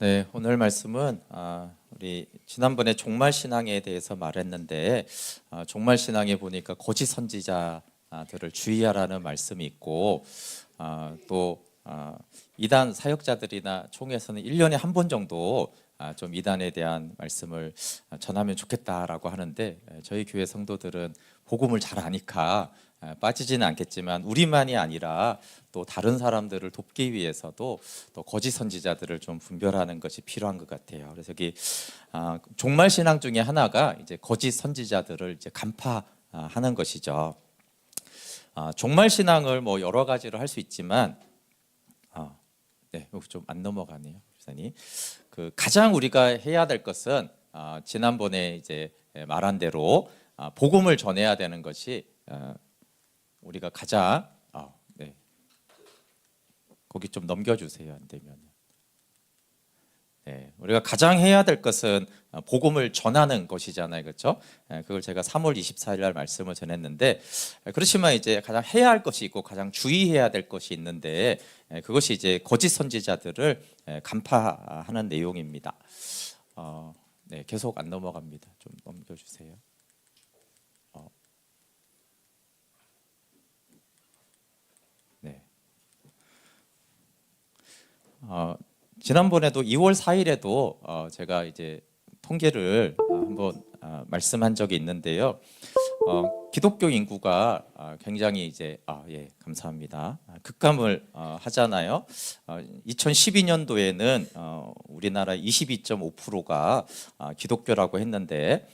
네, 오늘 말씀은 우리 지난번에 종말 신앙에 대해서 말했는데 종말 신앙에 보니까 거짓 선지자들을 주의하라는 말씀이 있고 또 이단 사역자들이나 총회에서는 1년에 한 번 정도 좀 이단에 대한 말씀을 전하면 좋겠다라고 하는데 저희 교회 성도들은 복음을 잘 아니까 빠지지는 않겠지만 우리만이 아니라 또 다른 사람들을 돕기 위해서도 또 거짓 선지자들을 좀 분별하는 것이 필요한 것 같아요. 그래서 여기 종말 신앙 중에 하나가 이제 거짓 선지자들을 이제 간파하는 것이죠. 종말 신앙을 뭐 여러 가지로 할 수 있지만 네, 좀 안 넘어가네요, 목사님. 그 가장 우리가 해야 될 것은 지난번에 이제 말한 대로 복음을 전해야 되는 것이 우리가 가장 네. 거기 좀 넘겨주세요, 안 되면. 네, 우리가 가장 해야 될 것은 복음을 전하는 것이잖아요, 그렇죠? 그걸 제가 3월 24일 날 말씀을 전했는데 그렇지만 이제 가장 해야 할 것이 있고 가장 주의해야 될 것이 있는데 그것이 이제 거짓 선지자들을 간파하는 내용입니다. 네, 계속 안 넘어갑니다. 좀 넘겨주세요. 네. 지난번에도 2월 4일에도 제가 이제 통계를 한번 말씀한 적이 있는데요. 기독교 인구가 굉장히 이제 예, 감사합니다. 급감을 하잖아요. 2012년도에는 우리나라 22.5%가 기독교라고 했는데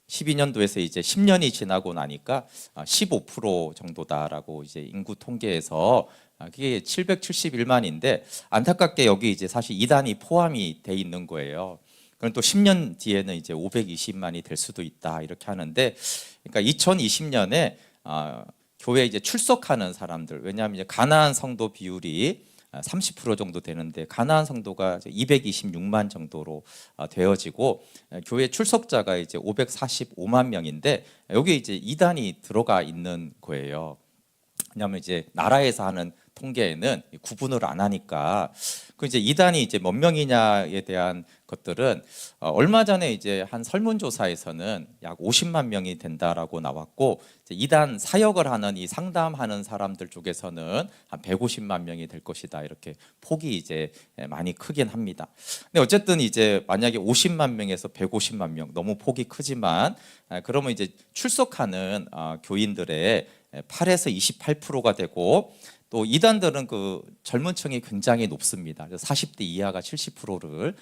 12년도에서 이제 10년이 지나고 나니까 15% 정도다라고 이제 인구 통계에서 그게 771만인데 안타깝게 여기 이제 사실 이단이 포함이 돼 있는 거예요. 그럼 또 10년 뒤에는 이제 520만이 될 수도 있다 이렇게 하는데, 그러니까 2020년에 교회 이제 출석하는 사람들, 왜냐하면 이제 가나안 성도 비율이 30% 정도 되는데 가나안 성도가 226만 정도로 되어지고 교회 출석자가 이제 545만 명인데 여기 이제 이단이 들어가 있는 거예요. 왜냐하면 이제 나라에서 하는 통계에는 구분을 안 하니까 그 이제 이단이 이제 몇 명이냐에 대한 것들은 얼마 전에 이제 한 설문조사에서는 약 50만 명이 된다라고 나왔고 이단 사역을 하는 이 상담하는 사람들 쪽에서는 한 150만 명이 될 것이다 이렇게 폭이 이제 많이 크긴 합니다. 근데 어쨌든 이제 만약에 50만 명에서 150만 명 너무 폭이 크지만 그러면 이제 출석하는 교인들의 8에서 28%가 되고 또 이단들은 그 젊은 층이 굉장히 높습니다. 40대 이하가 70%를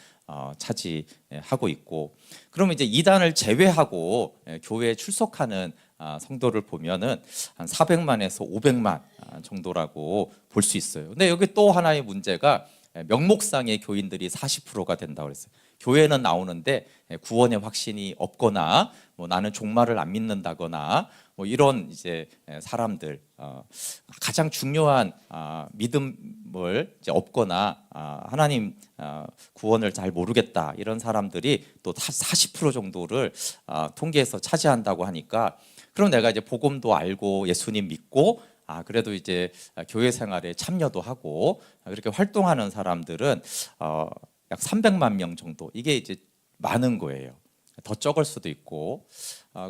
차지하고 있고, 그러면 이제 이단을 제외하고 교회에 출석하는 성도를 보면은 한 400만에서 500만 정도라고 볼 수 있어요. 근데 여기 또 하나의 문제가 명목상의 교인들이 40%가 된다고 그랬어요. 교회는 나오는데 구원의 확신이 없거나 뭐 나는 종말을 안 믿는다거나 뭐 이런 이제 사람들, 가장 중요한 믿음을 이제 없거나 하나님 구원을 잘 모르겠다 이런 사람들이 또 40% 정도를 통계에서 차지한다고 하니까, 그럼 내가 이제 복음도 알고 예수님 믿고 그래도 이제 교회 생활에 참여도 하고 그렇게 활동하는 사람들은 약 300만 명 정도, 이게 이제 많은 거예요. 더 적을 수도 있고,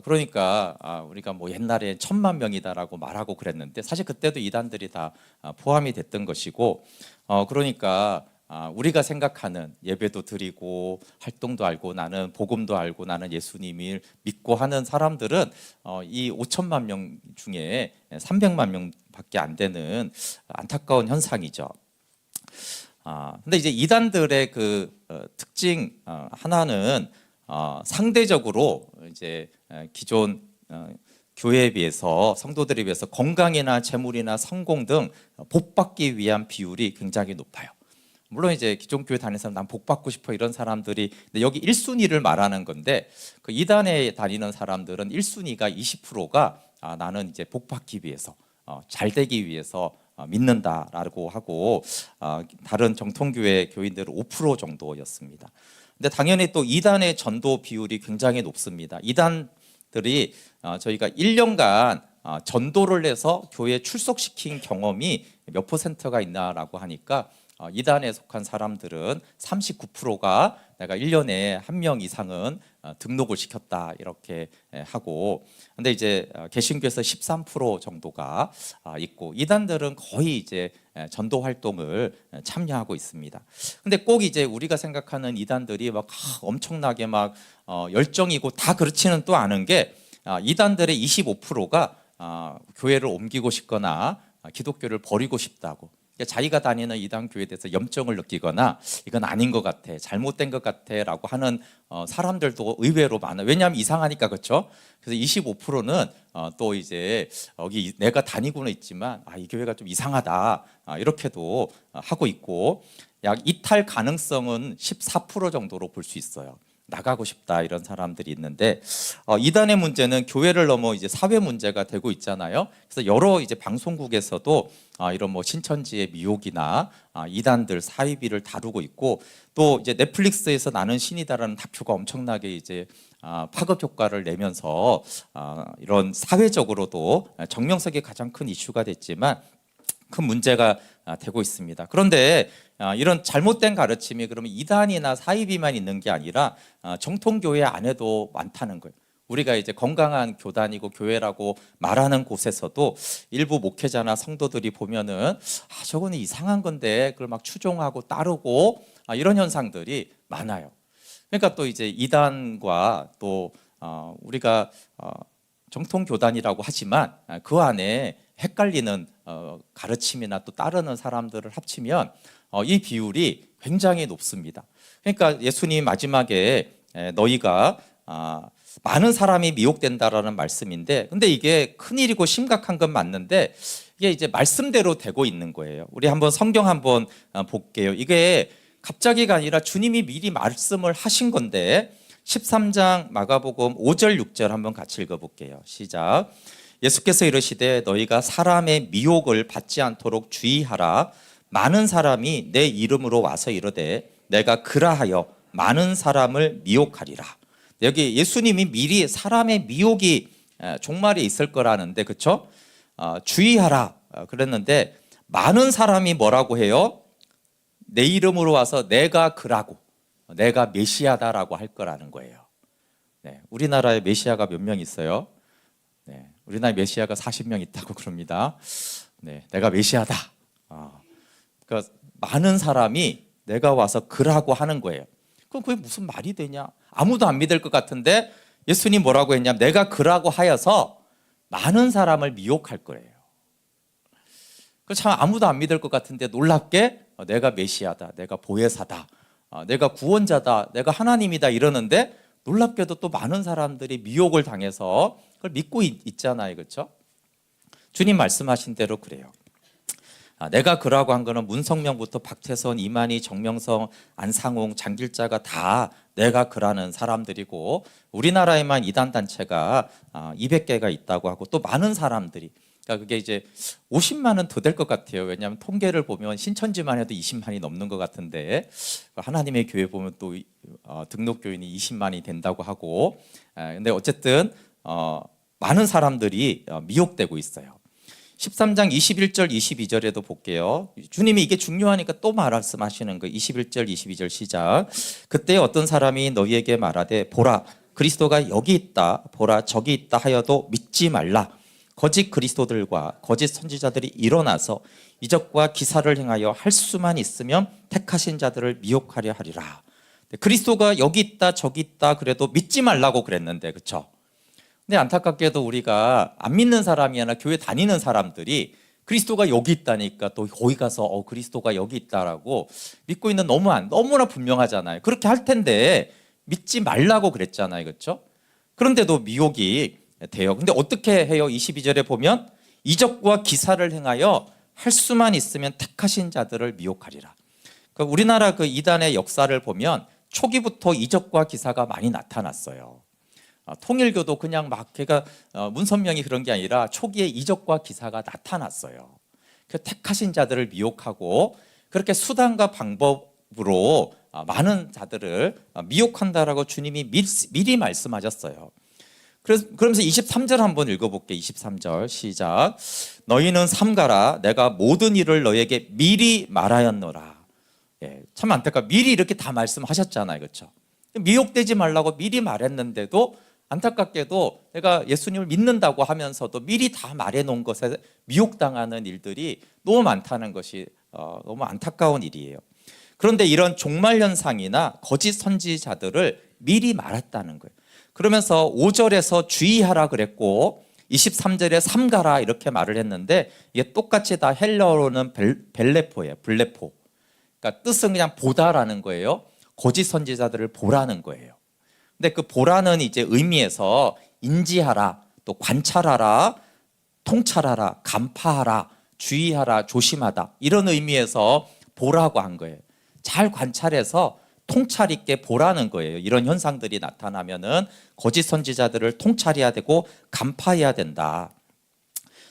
그러니까 우리가 뭐 옛날에 1000만 명이다라고 말하고 그랬는데 사실 그때도 이단들이 다 포함이 됐던 것이고, 그러니까 우리가 생각하는 예배도 드리고 활동도 알고 나는 복음도 알고 나는 예수님을 믿고 하는 사람들은 이 5천만 명 중에 300만 명밖에 안 되는 안타까운 현상이죠. 근데 이제 이단들의 그 특징 하나는 상대적으로 이제 기존 교회에 비해서, 성도들에 비해서 건강이나 재물이나 성공 등 복받기 위한 비율이 굉장히 높아요. 물론 이제 기존 교회 다니는 사람 난 복받고 싶어 이런 사람들이, 근데 여기 1순위를 말하는 건데 그 이단에 다니는 사람들은 1순위가 20%가 나는 이제 복받기 위해서 잘 되기 위해서 믿는다라고 하고, 다른 정통교회 교인들은 5% 정도였습니다. 근데 당연히 또 이단의 전도 비율이 굉장히 높습니다. 이단들이 저희가 1년간 전도를 해서 교회에 출석시킨 경험이 몇 %가 있나라고 하니까 이단에 속한 사람들은 39%가 내가 1년에 한 명 이상은 등록을 시켰다 이렇게 하고, 근데 이제 개신교에서 13% 정도가 있고, 이단들은 거의 이제 전도 활동을 참여하고 있습니다. 근데 꼭 이제 우리가 생각하는 이단들이 막 엄청나게 막 열정이고 다 그렇지는 또 않은 게, 이단들의 25%가 교회를 옮기고 싶거나 기독교를 버리고 싶다고, 자기가 다니는 이단 교회에 대해서 염증을 느끼거나 이건 아닌 것 같아, 잘못된 것 같아라고 하는 사람들도 의외로 많아요. 왜냐하면 이상하니까, 그렇죠? 그래서 25%는 또 이제 여기 내가 다니고는 있지만 이 교회가 좀 이상하다 이렇게도 하고 있고, 약 이탈 가능성은 14% 정도로 볼 수 있어요. 나가고 싶다 이런 사람들이 있는데, 이단의 문제는 교회를 넘어 이제 사회 문제가 되고 있잖아요. 그래서 여러 이제 방송국에서도 이런 뭐 신천지의 미혹이나 이단들 사이비를 다루고 있고, 또 이제 넷플릭스에서 나는 신이다라는 다큐가 엄청나게 이제 파급 효과를 내면서 이런 사회적으로도 정명석이 가장 큰 이슈가 됐지만 큰 문제가 되고 있습니다. 그런데 이런 잘못된 가르침이 그러면 이단이나 사이비만 있는 게 아니라 정통교회 안에도 많다는 거예요. 우리가 이제 건강한 교단이고 교회라고 말하는 곳에서도 일부 목회자나 성도들이 보면은 저거는 이상한 건데 그걸 막 추종하고 따르고 이런 현상들이 많아요. 그러니까 또 이제 이단과 또 우리가 정통교단이라고 하지만 그 안에 헷갈리는 가르침이나 또 따르는 사람들을 합치면 이 비율이 굉장히 높습니다. 그러니까 예수님 마지막에 너희가 많은 사람이 미혹된다라는 말씀인데, 근데 이게 큰일이고 심각한 건 맞는데 이게 이제 말씀대로 되고 있는 거예요. 우리 한번 성경 한번 볼게요. 이게 갑자기가 아니라 주님이 미리 말씀을 하신 건데, 13장 마가복음 5절 6절 한번 같이 읽어볼게요. 시작. 예수께서 이르시되 너희가 사람의 미혹을 받지 않도록 주의하라. 많은 사람이 내 이름으로 와서 이르되 내가 그라하여 많은 사람을 미혹하리라. 여기 예수님이 미리 사람의 미혹이 종말에 있을 거라는데, 그렇죠? 주의하라 그랬는데 많은 사람이 뭐라고 해요? 내 이름으로 와서 내가 그라고, 내가 메시아다라고 할 거라는 거예요. 네, 우리나라에 메시아가 몇 명 있어요? 네, 우리나라에 메시아가 40명 있다고 그럽니다. 네, 내가 메시아다. 그러니까 많은 사람이 내가 와서 그라고 하는 거예요. 그럼 그게 무슨 말이 되냐? 아무도 안 믿을 것 같은데 예수님 뭐라고 했냐면 내가 그라고 하여서 많은 사람을 미혹할 거예요. 참 아무도 안 믿을 것 같은데 놀랍게 내가 메시아다, 내가 보혜사다, 내가 구원자다, 내가 하나님이다 이러는데 놀랍게도 또 많은 사람들이 미혹을 당해서 그걸 믿고 있잖아요. 그렇죠? 주님 말씀하신 대로 그래요. 내가 그라고 한 거는 문성명부터 박태선, 이만희, 정명성, 안상홍, 장길자가 다 내가 그라는 사람들이고, 우리나라에만 이단 단체가 200개가 있다고 하고, 또 많은 사람들이, 그러니까 그게 이제 50만은 더 될 것 같아요. 왜냐하면 통계를 보면 신천지만 해도 20만이 넘는 것 같은데, 하나님의 교회 보면 또 등록 교인이 20만이 된다고 하고, 근데 어쨌든 많은 사람들이 미혹되고 있어요. 13장 21절 22절에도 볼게요. 주님이 이게 중요하니까 또 말씀하시는 거예요. 21절 22절 시작. 그때 어떤 사람이 너희에게 말하되 보라 그리스도가 여기 있다, 보라 저기 있다 하여도 믿지 말라. 거짓 그리스도들과 거짓 선지자들이 일어나서 이적과 기사를 행하여 할 수만 있으면 택하신 자들을 미혹하려 하리라. 그리스도가 여기 있다 저기 있다 그래도 믿지 말라고 그랬는데, 그렇죠? 근데 안타깝게도 우리가 안 믿는 사람이 아니라 교회 다니는 사람들이 그리스도가 여기 있다니까 또 거기 가서 그리스도가 여기 있다라고 믿고 있는, 너무나 분명하잖아요. 그렇게 할 텐데 믿지 말라고 그랬잖아요. 그렇죠? 그런데도 미혹이 돼요. 근데 어떻게 해요? 22절에 보면 이적과 기사를 행하여 할 수만 있으면 택하신 자들을 미혹하리라. 그러니까 우리나라 그 이단의 역사를 보면 초기부터 이적과 기사가 많이 나타났어요. 통일교도 그냥 막 걔가 문선명이 그런 게 아니라 초기에 이적과 기사가 나타났어요. 그 택하신 자들을 미혹하고 그렇게 수단과 방법으로 많은 자들을 미혹한다라고 주님이 미리 말씀하셨어요. 그러면서 23절 한번 읽어볼게요. 23절 시작. 너희는 삼가라 내가 모든 일을 너에게 미리 말하였노라. 참 안타깝. 미리 이렇게 다 말씀하셨잖아요, 그렇죠? 미혹되지 말라고 미리 말했는데도 안타깝게도 내가 예수님을 믿는다고 하면서도 미리 다 말해놓은 것에 미혹당하는 일들이 너무 많다는 것이 너무 안타까운 일이에요. 그런데 이런 종말 현상이나 거짓 선지자들을 미리 말했다는 거예요. 그러면서 5절에서 주의하라 그랬고 23절에 삼가라 이렇게 말을 했는데 이게 똑같이 다 헬라어로는 벨레포예요. 블레포. 그러니까 뜻은 그냥 보다라는 거예요. 거짓 선지자들을 보라는 거예요. 근데 그 보라는 이제 의미에서 인지하라, 또 관찰하라, 통찰하라, 간파하라, 주의하라, 조심하다 이런 의미에서 보라고 한 거예요. 잘 관찰해서 통찰 있게 보라는 거예요. 이런 현상들이 나타나면은 거짓 선지자들을 통찰해야 되고 간파해야 된다.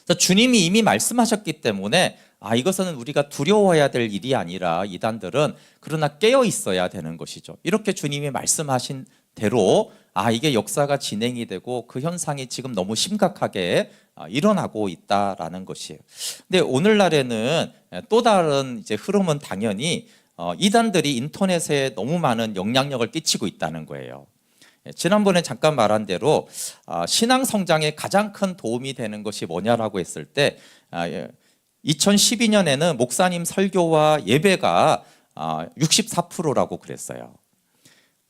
그래서 주님이 이미 말씀하셨기 때문에 이것은 우리가 두려워해야 될 일이 아니라 이단들은 그러나 깨어 있어야 되는 것이죠. 이렇게 주님이 말씀하신 대로 이게 역사가 진행이 되고 그 현상이 지금 너무 심각하게 일어나고 있다라는 것이에요. 근데 오늘날에는 또 다른 이제 흐름은 당연히 이단들이 인터넷에 너무 많은 영향력을 끼치고 있다는 거예요. 지난번에 잠깐 말한 대로 신앙 성장에 가장 큰 도움이 되는 것이 뭐냐라고 했을 때 2012년에는 목사님 설교와 예배가 64%라고 그랬어요.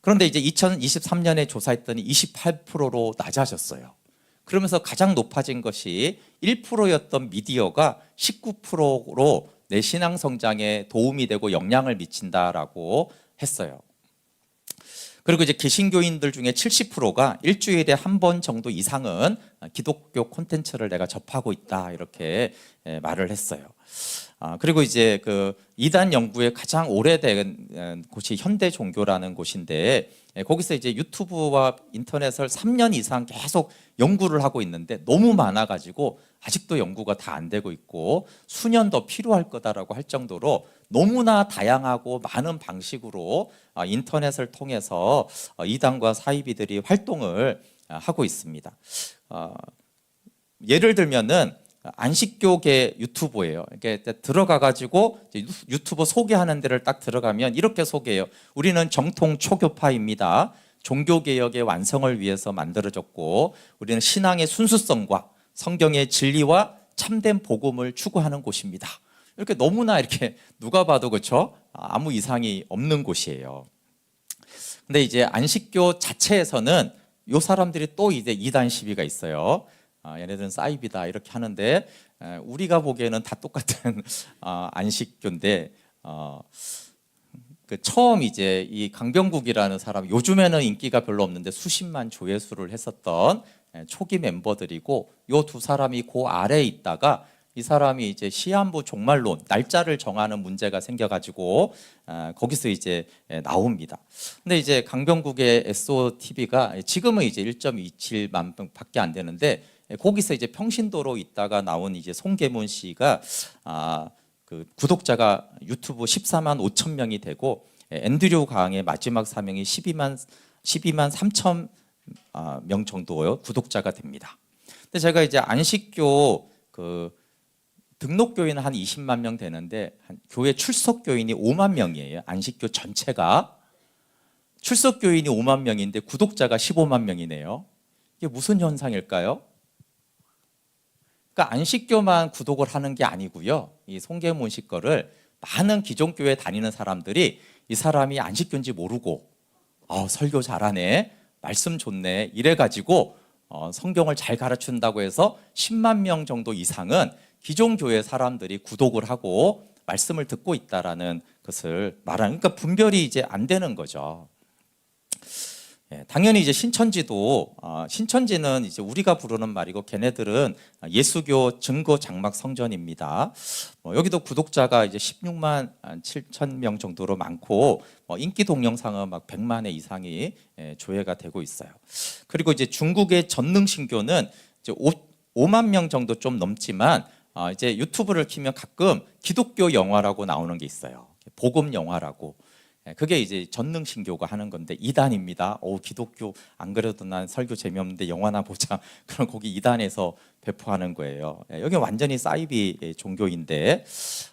그런데 이제 2023년에 조사했더니 28%로 낮아졌어요. 그러면서 가장 높아진 것이 1%였던 미디어가 19%로 내 신앙 성장에 도움이 되고 영향을 미친다라고 했어요. 그리고 이제 개신교인들 중에 70%가 일주일에 한 번 정도 이상은 기독교 콘텐츠를 내가 접하고 있다 이렇게 말을 했어요. 그리고 이제 그 이단 연구의 가장 오래된 곳이 현대 종교라는 곳인데 거기서 이제 유튜브와 인터넷을 3년 이상 계속 연구를 하고 있는데 너무 많아가지고 아직도 연구가 다 안 되고 있고 수년 더 필요할 거다라고 할 정도로 너무나 다양하고 많은 방식으로 인터넷을 통해서 이단과 사이비들이 활동을 하고 있습니다. 예를 들면은 안식교계 유튜브예요. 이렇게 들어가 가지고 유튜브 소개하는 데를 딱 들어가면 이렇게 소개해요. 우리는 정통 초교파입니다. 종교개혁의 완성을 위해서 만들어졌고 우리는 신앙의 순수성과 성경의 진리와 참된 복음을 추구하는 곳입니다. 이렇게 너무나 이렇게 누가 봐도 그렇죠? 아무 이상이 없는 곳이에요. 근데 이제 안식교 자체에서는 이 사람들이 또 이제 이단 시비가 있어요. 얘네들은 사이비다 이렇게 하는데 우리가 보기에는 다 똑같은 안식교인데 그 처음 이제 이 강병국이라는 사람 요즘에는 인기가 별로 없는데 수십만 조회수를 했었던 초기 멤버들이고 요 두 사람이 그 아래에 있다가 이 사람이 이제 시한부 종말론 날짜를 정하는 문제가 생겨가지고 거기서 이제 나옵니다. 근데 이제 강병국의 SOTV가 지금은 이제 1.27만 밖에 안 되는데 거기서 이제 평신도로 있다가 나온 이제 송계문 씨가 그 구독자가 유튜브 14만 5천 명이 되고 앤드류 강의 마지막 사명이 12만 3천 명 정도요 구독자가 됩니다. 근데 제가 이제 안식교 그 등록교인은 한 20만 명 되는데 교회 출석교인이 5만 명이에요. 안식교 전체가 출석교인이 5만 명인데 구독자가 15만 명이네요. 이게 무슨 현상일까요? 그러니까 안식교만 구독을 하는 게 아니고요. 이 송계문 씨 거를 많은 기존 교회 다니는 사람들이 이 사람이 안식교인지 모르고 설교 잘하네, 말씀 좋네 이래가지고 성경을 잘 가르친다고 해서 10만 명 정도 이상은 기존 교회 사람들이 구독을 하고 말씀을 듣고 있다라는 것을 말하는, 그러니까 분별이 이제 안 되는 거죠. 당연히 이제 신천지도 신천지는 이제 우리가 부르는 말이고 걔네들은 예수교 증거 장막 성전입니다. 여기도 구독자가 이제 16만 7천 명 정도로 많고 인기 동영상은 막 100만회 이상이 조회가 되고 있어요. 그리고 이제 중국의 전능신교는 이제 5만 명 정도 좀 넘지만 이제 유튜브를 키면 가끔 기독교 영화라고 나오는 게 있어요. 복음 영화라고. 그게 이제 전능신교가 하는 건데 이단입니다. 기독교 안 그래도 난 설교 재미없는데 영화나 보자. 그럼 거기 이단에서 배포하는 거예요. 여기 완전히 사이비 종교인데,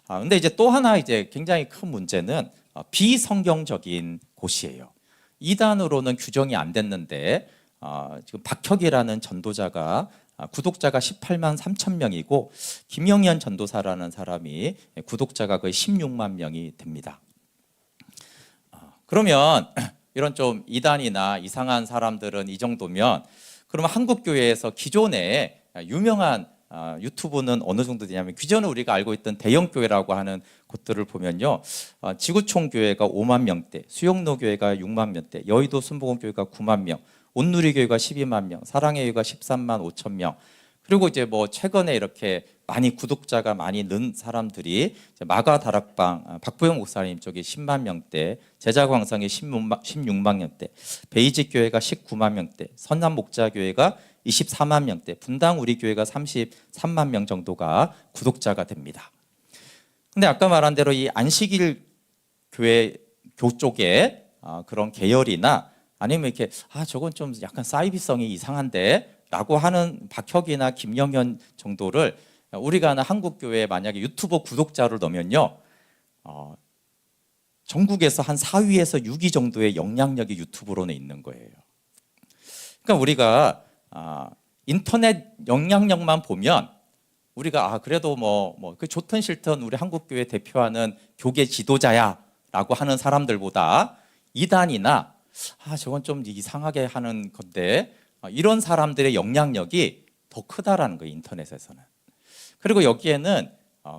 근데 이제 또 하나 이제 굉장히 큰 문제는 비성경적인 곳이에요. 이단으로는 규정이 안 됐는데 지금 박혁이라는 전도자가 구독자가 18만 3천 명이고 김영현 전도사라는 사람이 구독자가 거의 16만 명이 됩니다. 그러면 이런 좀 이단이나 이상한 사람들은 이 정도면 그러면 한국 교회에서 기존에 유명한 유튜브는 어느 정도 되냐면 기존에 우리가 알고 있던 대형 교회라고 하는 곳들을 보면요, 지구촌 교회가 5만 명대, 수영로 교회가 6만 명대, 여의도 순복음 교회가 9만 명, 온누리 교회가 12만 명, 사랑의 교회가 13만 5천 명. 그리고 이제 뭐 최근에 이렇게 많이 구독자가 많이 는 사람들이 마가 다락방 박보영 목사님 쪽에 10만 명대, 제자광성이 16만 명대, 베이직 교회가 19만 명대, 선남 목자 교회가 24만 명대, 분당 우리 교회가 33만 명 정도가 구독자가 됩니다. 근데 아까 말한 대로 이 안식일 교회 교 쪽에 그런 계열이나 아니면 이렇게 저건 좀 약간 사이비성이 이상한데 라고 하는 박혁이나 김영현 정도를 우리가 아는 한국교회에 만약에 유튜버 구독자를 넣으면요, 전국에서 한 4위에서 6위 정도의 영향력이 유튜브로는 있는 거예요. 그러니까 우리가 인터넷 영향력만 보면 우리가 그래도 그 좋든 싫든 우리 한국교회 대표하는 교계 지도자야 라고 하는 사람들보다 이단이나 저건 좀 이상하게 하는 건데 이런 사람들의 영향력이 더 크다라는 거예요, 인터넷에서는. 그리고 여기에는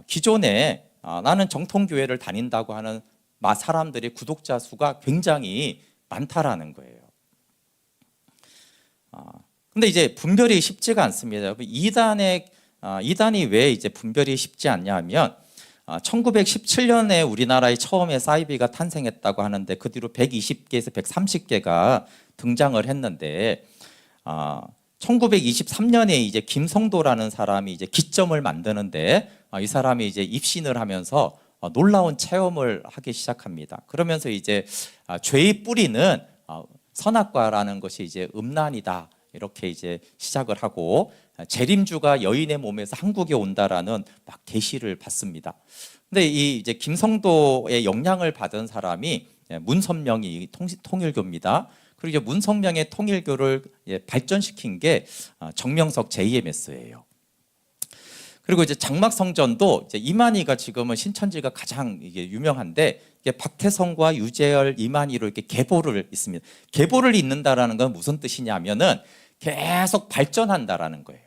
기존에 나는 정통교회를 다닌다고 하는 사람들의 구독자 수가 굉장히 많다라는 거예요. 근데 이제 분별이 쉽지가 않습니다. 이단이 왜 이제 분별이 쉽지 않냐 하면 1917년에 우리나라에 처음에 사이비가 탄생했다고 하는데 그 뒤로 120개에서 130개가 등장을 했는데 1923년에 이제 김성도라는 사람이 이제 기점을 만드는데 이 사람이 이제 입신을 하면서 놀라운 체험을 하기 시작합니다. 그러면서 이제 죄의 뿌리는 선악과라는 것이 이제 음란이다 이렇게 이제 시작을 하고 재림주가 여인의 몸에서 한국에 온다라는 막 계시를 받습니다. 근데 이 이제 김성도의 영향을 받은 사람이 문선명이 통일교입니다. 그리고 이제 문성명의 통일교를 발전시킨 게 정명석 JMS예요. 그리고 이제 장막성전도 이제 이만희가 지금은 신천지가 가장 이게 유명한데 이게 박태성과 유재열, 이만희로 이렇게 계보를 잇습니다. 계보를 잇는다라는 건 무슨 뜻이냐면은 계속 발전한다라는 거예요.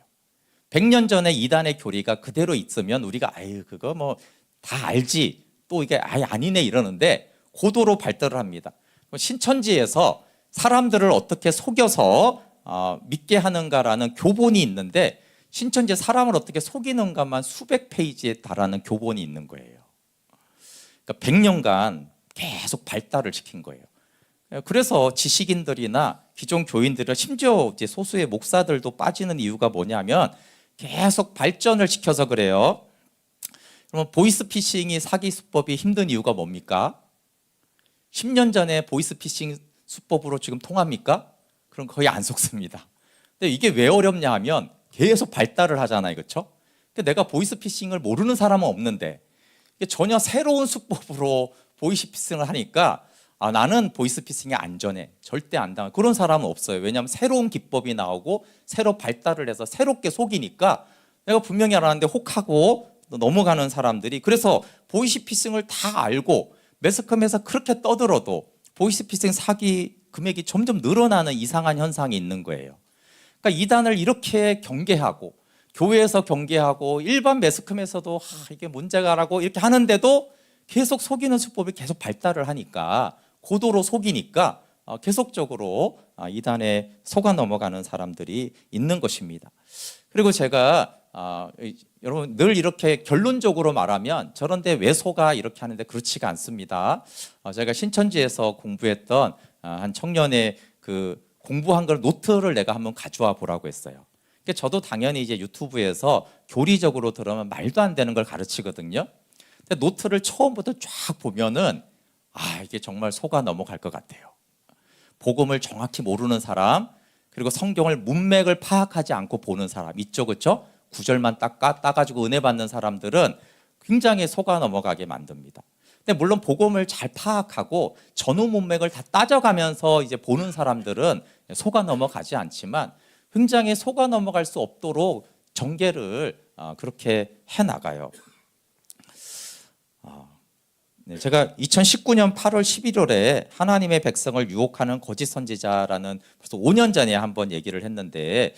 100년 전에 이단의 교리가 그대로 있으면 우리가 그거 뭐 다 알지 또 이게 아니네 이러는데 고도로 발달을 합니다. 신천지에서 사람들을 어떻게 속여서 믿게 하는가라는 교본이 있는데 신천지에 사람을 어떻게 속이는가만 수백 페이지에 달하는 교본이 있는 거예요. 그러니까 100년간 계속 발달을 시킨 거예요. 그래서 지식인들이나 기존 교인들은 심지어 이제 소수의 목사들도 빠지는 이유가 뭐냐면 계속 발전을 시켜서 그래요. 그러면 보이스피싱이 사기 수법이 힘든 이유가 뭡니까? 10년 전에 보이스피싱 수법으로 지금 통합니까? 그럼 거의 안 속습니다. 근데 이게 왜 어렵냐 하면 계속 발달을 하잖아요, 그렇죠? 근데 내가 보이스피싱을 모르는 사람은 없는데 이게 전혀 새로운 수법으로 보이스피싱을 하니까 나는 보이스피싱이 안전해, 절대 안 당해, 그런 사람은 없어요. 왜냐하면 새로운 기법이 나오고 새로 발달을 해서 새롭게 속이니까 내가 분명히 알았는데 혹하고 넘어가는 사람들이, 그래서 보이스피싱을 다 알고 매스컴에서 그렇게 떠들어도 보이스피싱 사기 금액이 점점 늘어나는 이상한 현상이 있는 거예요. 그러니까 이단을 이렇게 경계하고 교회에서 경계하고 일반 매스컴에서도 이게 문제가라고 이렇게 하는데도 계속 속이는 수법이 계속 발달을 하니까, 고도로 속이니까 계속적으로 이단에 속아 넘어가는 사람들이 있는 것입니다. 그리고 제가 여러분 늘 이렇게 결론적으로 말하면 저런데 왜 속아 이렇게 하는데 그렇지가 않습니다. 제가 신천지에서 공부했던 한 청년의 그 공부한 걸 노트를 내가 한번 가져와 보라고 했어요. 그러니까 저도 당연히 이제 유튜브에서 교리적으로 들으면 말도 안 되는 걸 가르치거든요. 근데 노트를 처음부터 쫙 보면은 이게 정말 속아 넘어갈 것 같아요. 복음을 정확히 모르는 사람, 그리고 성경을 문맥을 파악하지 않고 보는 사람 있죠, 그렇죠? 구절만 따가지고 은혜 받는 사람들은 굉장히 속아 넘어가게 만듭니다. 근데 물론 복음을 잘 파악하고 전후 문맥을 다 따져가면서 이제 보는 사람들은 속아 넘어가지 않지만 굉장히 속아 넘어갈 수 없도록 전개를 그렇게 해 나가요. 네, 제가 2019년 8월 11월에 하나님의 백성을 유혹하는 거짓 선지자라는 벌써 5년 전에 한번 얘기를 했는데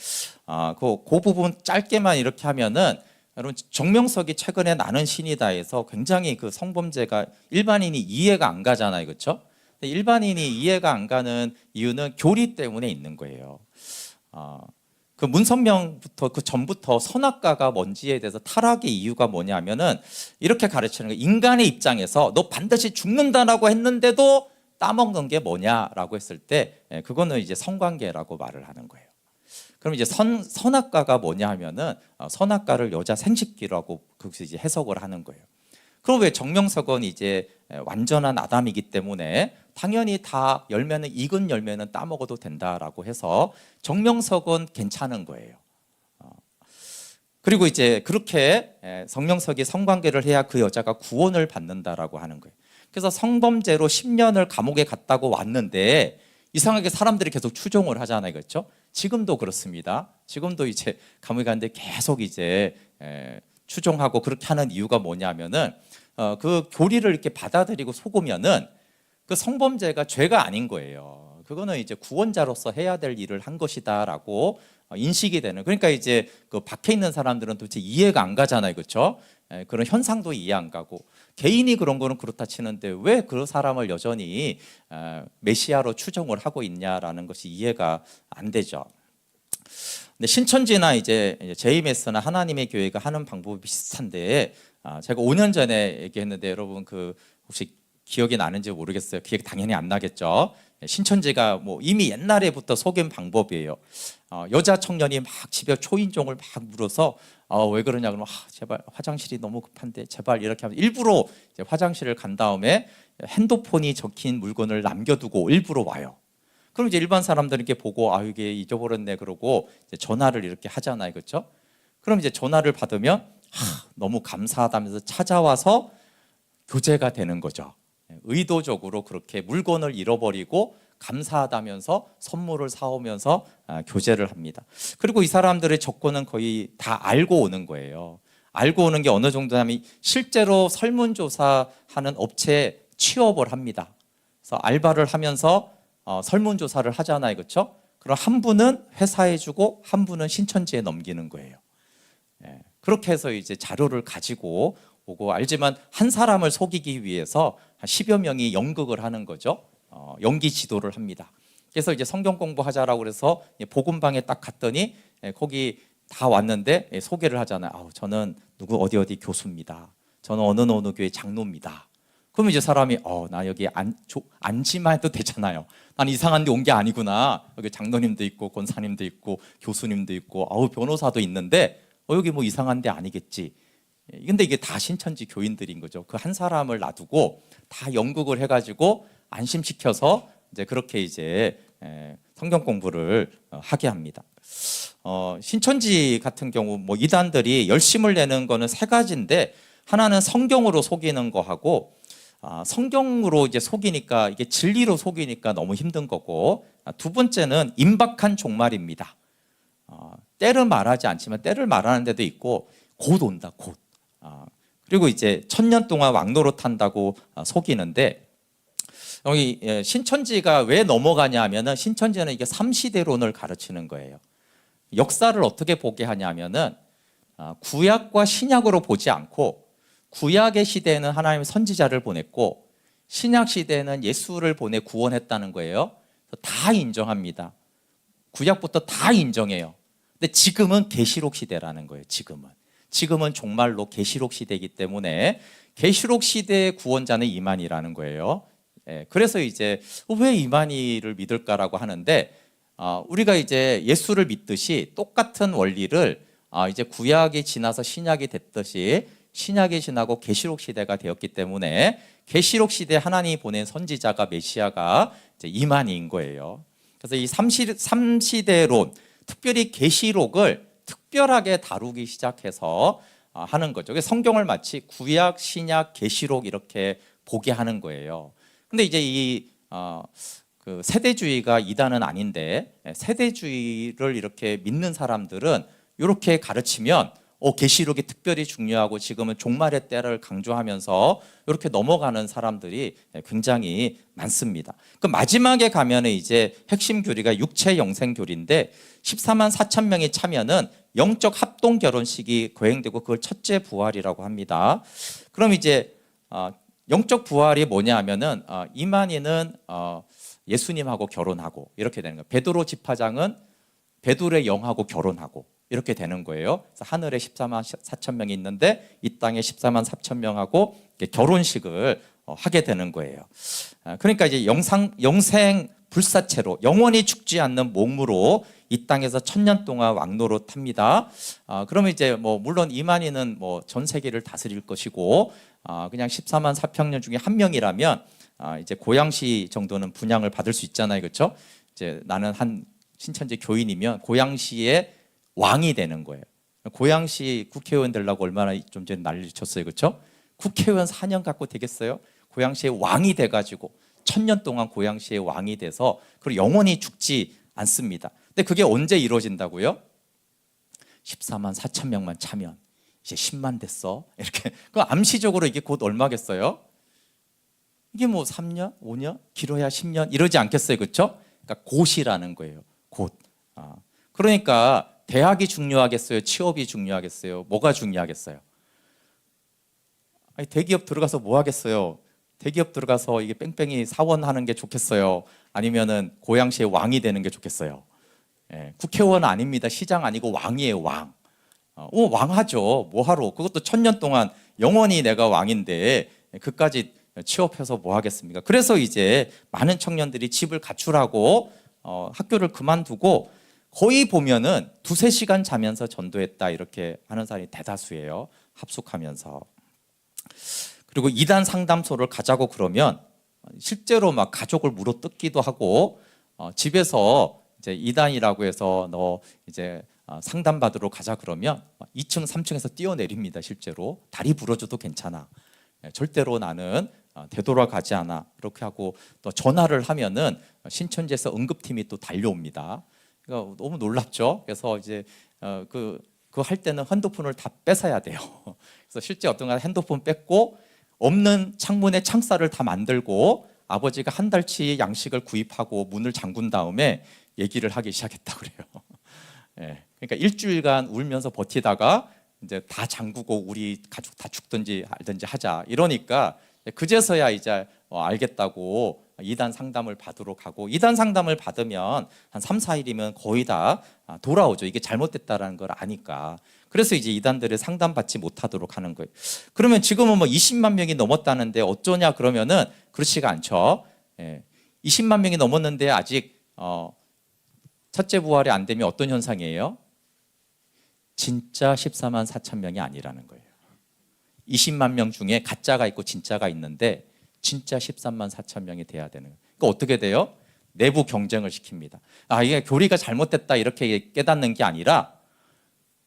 그 부분 짧게만 이렇게 하면은 여러분 정명석이 최근에 나는 신이다에서 굉장히 그 성범죄가 일반인이 이해가 안 가잖아요, 그렇죠? 일반인이 이해가 안 가는 이유는 교리 때문에 있는 거예요. 그 문선명부터 그 전부터 선악과가 뭔지에 대해서 타락의 이유가 뭐냐면은 이렇게 가르치는 거예요. 인간의 입장에서 너 반드시 죽는다라고 했는데도 따먹는 게 뭐냐라고 했을 때 그거는 이제 성관계라고 말을 하는 거예요. 그럼 이제 선악과가 뭐냐 하면은 선악과를 여자 생식기라고 거기서 이제 해석을 하는 거예요. 그럼 왜 정명석은 이제 완전한 아담이기 때문에 당연히 다 열매는 익은 열매는 따먹어도 된다라고 해서 정명석은 괜찮은 거예요. 그리고 이제 그렇게 정명석이 성관계를 해야 그 여자가 구원을 받는다라고 하는 거예요. 그래서 성범죄로 10년을 감옥에 갔다고 왔는데 이상하게 사람들이 계속 추종을 하잖아요, 그렇죠? 지금도 그렇습니다. 지금도 이제 감옥에 갔는데 계속 이제 추종하고 그렇게 하는 이유가 뭐냐면은 그 교리를 이렇게 받아들이고 속으면은 그 성범죄가 죄가 아닌 거예요. 그거는 이제 구원자로서 해야 될 일을 한 것이다라고 인식이 되는. 그러니까 이제 그 밖에 있는 사람들은 도대체 이해가 안 가잖아요, 그렇죠? 그런 현상도 이해 안 가고 개인이 그런 거는 그렇다 치는데 왜 그 사람을 여전히 메시아로 추종을 하고 있냐라는 것이 이해가 안 되죠. 근데 신천지나 이제 JMS나 하나님의 교회가 하는 방법이 비슷한데 제가 5년 전에 얘기했는데 여러분 그 혹시 기억이 나는지 모르겠어요. 기억 당연히 안 나겠죠. 신천지가 뭐 이미 옛날에부터 속인 방법이에요. 여자 청년이 막 집에 초인종을 막 물어서 왜 그러냐 그러면 제발 화장실이 너무 급한데 제발 이렇게 하면 일부러 이제 화장실을 간 다음에 핸드폰이 적힌 물건을 남겨두고 일부러 와요. 그럼 이제 일반 사람들이 이렇게 보고 이게 잊어버렸네 그러고 이제 전화를 이렇게 하잖아요, 그렇죠? 그럼 이제 전화를 받으면 너무 감사하다면서 찾아와서 교제가 되는 거죠. 의도적으로 그렇게 물건을 잃어버리고 감사하다면서 선물을 사오면서 교제를 합니다. 그리고 이 사람들의 조건은 거의 다 알고 오는 거예요. 알고 오는 게 어느 정도냐면 실제로 설문조사하는 업체에 취업을 합니다. 그래서 알바를 하면서 설문조사를 하잖아요, 그렇죠? 그럼 한 분은 회사에 주고 한 분은 신천지에 넘기는 거예요. 그렇게 해서 이제 자료를 가지고 오고 알지만 한 사람을 속이기 위해서 한 10여 명이 연극을 하는 거죠. 연기 지도를 합니다. 그래서 이제 성경 공부하자라고 그래서 복음방에 딱 갔더니 거기 다 왔는데 소개를 하잖아요. 저는 누구 어디 교수입니다. 저는 어느 교회 장로입니다. 그럼 이제 사람이 나 여기 앉지만 해도 되잖아요. 난 이상한 데 온 게 아니구나. 여기 장로님도 있고 권사님도 있고 교수님도 있고 변호사도 있는데 여기 뭐 이상한 데 아니겠지. 근데 이게 다 신천지 교인들인 거죠. 그 한 사람을 놔두고 다 연극을 해가지고 안심시켜서 이제 그렇게 이제 성경 공부를 하게 합니다. 신천지 같은 경우 뭐 이단들이 열심을 내는 거는 세 가지인데 하나는 성경으로 속이는 거하고 성경으로 이제 속이니까 이게 진리로 속이니까 너무 힘든 거고 두 번째는 임박한 종말입니다. 때를 말하지 않지만 때를 말하는 데도 있고 곧 온다 곧. 그리고 이제 1000년 동안 왕노릇 한다고 속이는데 여기 신천지가 왜 넘어가냐 하면은 신천지는 이게 삼시대론을 가르치는 거예요. 역사를 어떻게 보게 하냐면은 구약과 신약으로 보지 않고 구약의 시대에는 하나님의 선지자를 보냈고 신약 시대에는 예수를 보내 구원했다는 거예요. 다 인정합니다. 구약부터 다 인정해요. 근데 지금은 계시록 시대라는 거예요. 지금은 정말로 계시록 시대이기 때문에 계시록 시대의 구원자는 이만희라는 거예요. 그래서 이제 왜 이만희를 믿을까라고 하는데 우리가 이제 예수를 믿듯이 똑같은 원리를 이제 구약이 지나서 신약이 됐듯이 신약이 지나고 계시록 시대가 되었기 때문에 계시록 시대 하나님이 보낸 선지자가 메시아가 이제 이만희인 거예요. 그래서 이 삼시대론 특별히 계시록을 특별하게 다루기 시작해서 하는 거죠. 그래서 성경을 마치 구약, 신약, 계시록 이렇게 보게 하는 거예요. 근데 이제 그 세대주의가 이단은 아닌데 세대주의를 이렇게 믿는 사람들은 이렇게 가르치면 계시록이 특별히 중요하고 지금은 종말의 때를 강조하면서 이렇게 넘어가는 사람들이 굉장히 많습니다. 그 마지막에 가면은 이제 핵심 교리가 육체 영생 교리인데 14만 4천 명이 참여는 영적 합동 결혼식이 거행되고 그걸 첫째 부활이라고 합니다. 그럼 이제 영적 부활이 뭐냐 하면은 이만희는 예수님하고 결혼하고 이렇게 되는 거예요. 베드로 집화장은 베드로의 영하고 결혼하고 이렇게 되는 거예요. 그래서 하늘에 14만 4천 명이 있는데 이 땅에 14만 4천 명하고 결혼식을 하게 되는 거예요. 그러니까 이제 영생 불사체로 영원히 죽지 않는 몸으로 이 땅에서 1000년 동안 왕노릇합니다. 그러면 이제 물론 이만희는 전 세계를 다스릴 것이고 그냥 14만 4천 명 중에 한 명이라면 이제 고양시 정도는 분양을 받을 수 있잖아요, 그렇죠? 이제 나는 한 신천지 교인이면 고양시의 왕이 되는 거예요. 고양시 국회의원 되려고 얼마나 좀 전에 난리 쳤어요, 그렇죠? 국회의원 4년 갖고 되겠어요? 고양시의 왕이 돼가지고 1000년 동안 고양시의 왕이 돼서 그리고 영원히 죽지 않습니다. 근데 그게 언제 이루어진다고요? 14만 4천 명만 차면 이제 10만 됐어. 이렇게 그 암시적으로 이게 곧 얼마겠어요? 이게 3년, 5년, 길어야 10년 이러지 않겠어요, 그렇죠? 그러니까 곧이라는 거예요. 곧. 그러니까 대학이 중요하겠어요? 취업이 중요하겠어요? 뭐가 중요하겠어요? 아니, 대기업 들어가서 뭐 하겠어요? 대기업 들어가서 이게 뺑뺑이 사원하는 게 좋겠어요? 아니면은 고양시의 왕이 되는 게 좋겠어요? 국회의원 아닙니다. 시장 아니고 왕이에요, 왕. 왕하죠. 뭐하러? 그것도 1000년 동안 영원히 내가 왕인데 그까지 취업해서 뭐 하겠습니까? 그래서 이제 많은 청년들이 집을 가출하고 학교를 그만두고 거의 보면은 2-3시간 자면서 전도했다 이렇게 하는 사람이 대다수예요. 합숙하면서. 그리고 이단 상담소를 가자고 그러면 실제로 막 가족을 물어뜯기도 하고 집에서 이제 이단이라고 해서 너 이제 상담받으러 가자 그러면 2층, 3층에서 뛰어내립니다. 실제로 다리 부러져도 괜찮아. 절대로 나는 되돌아가지 않아. 이렇게 하고 또 전화를 하면은 신천지에서 응급팀이 또 달려옵니다. 그러니까 너무 놀랍죠. 그래서 이제 그거 할 때는 핸드폰을 다 뺏어야 돼요. 그래서 실제 어떤 가 핸드폰 뺏고 없는 창문에 창살을 다 만들고 아버지가 한 달치 양식을 구입하고 문을 잠근 다음에 얘기를 하기 시작했다 그래요. 그러니까 일주일간 울면서 버티다가 이제 다 잠그고 우리 가족 다 죽든지 알든지 하자 이러니까 그제서야 이제 알겠다고 이단 상담을 받으러 가고 이단 상담을 받으면 한 3-4일이면 거의 다 돌아오죠. 이게 잘못됐다라는 걸 아니까. 그래서 이제 이단들을 상담받지 못하도록 하는 거예요. 그러면 지금은 20만 명이 넘었다는데 어쩌냐 그러면은 그렇지가 않죠. 20만 명이 넘었는데 아직 첫째 부활이 안 되면 어떤 현상이에요? 진짜 14만 4천 명이 아니라는 거예요. 20만 명 중에 가짜가 있고 진짜가 있는데 진짜 13만 4천 명이 돼야 되는 거예요. 그러니까 어떻게 돼요? 내부 경쟁을 시킵니다. 이게 교리가 잘못됐다 이렇게 깨닫는 게 아니라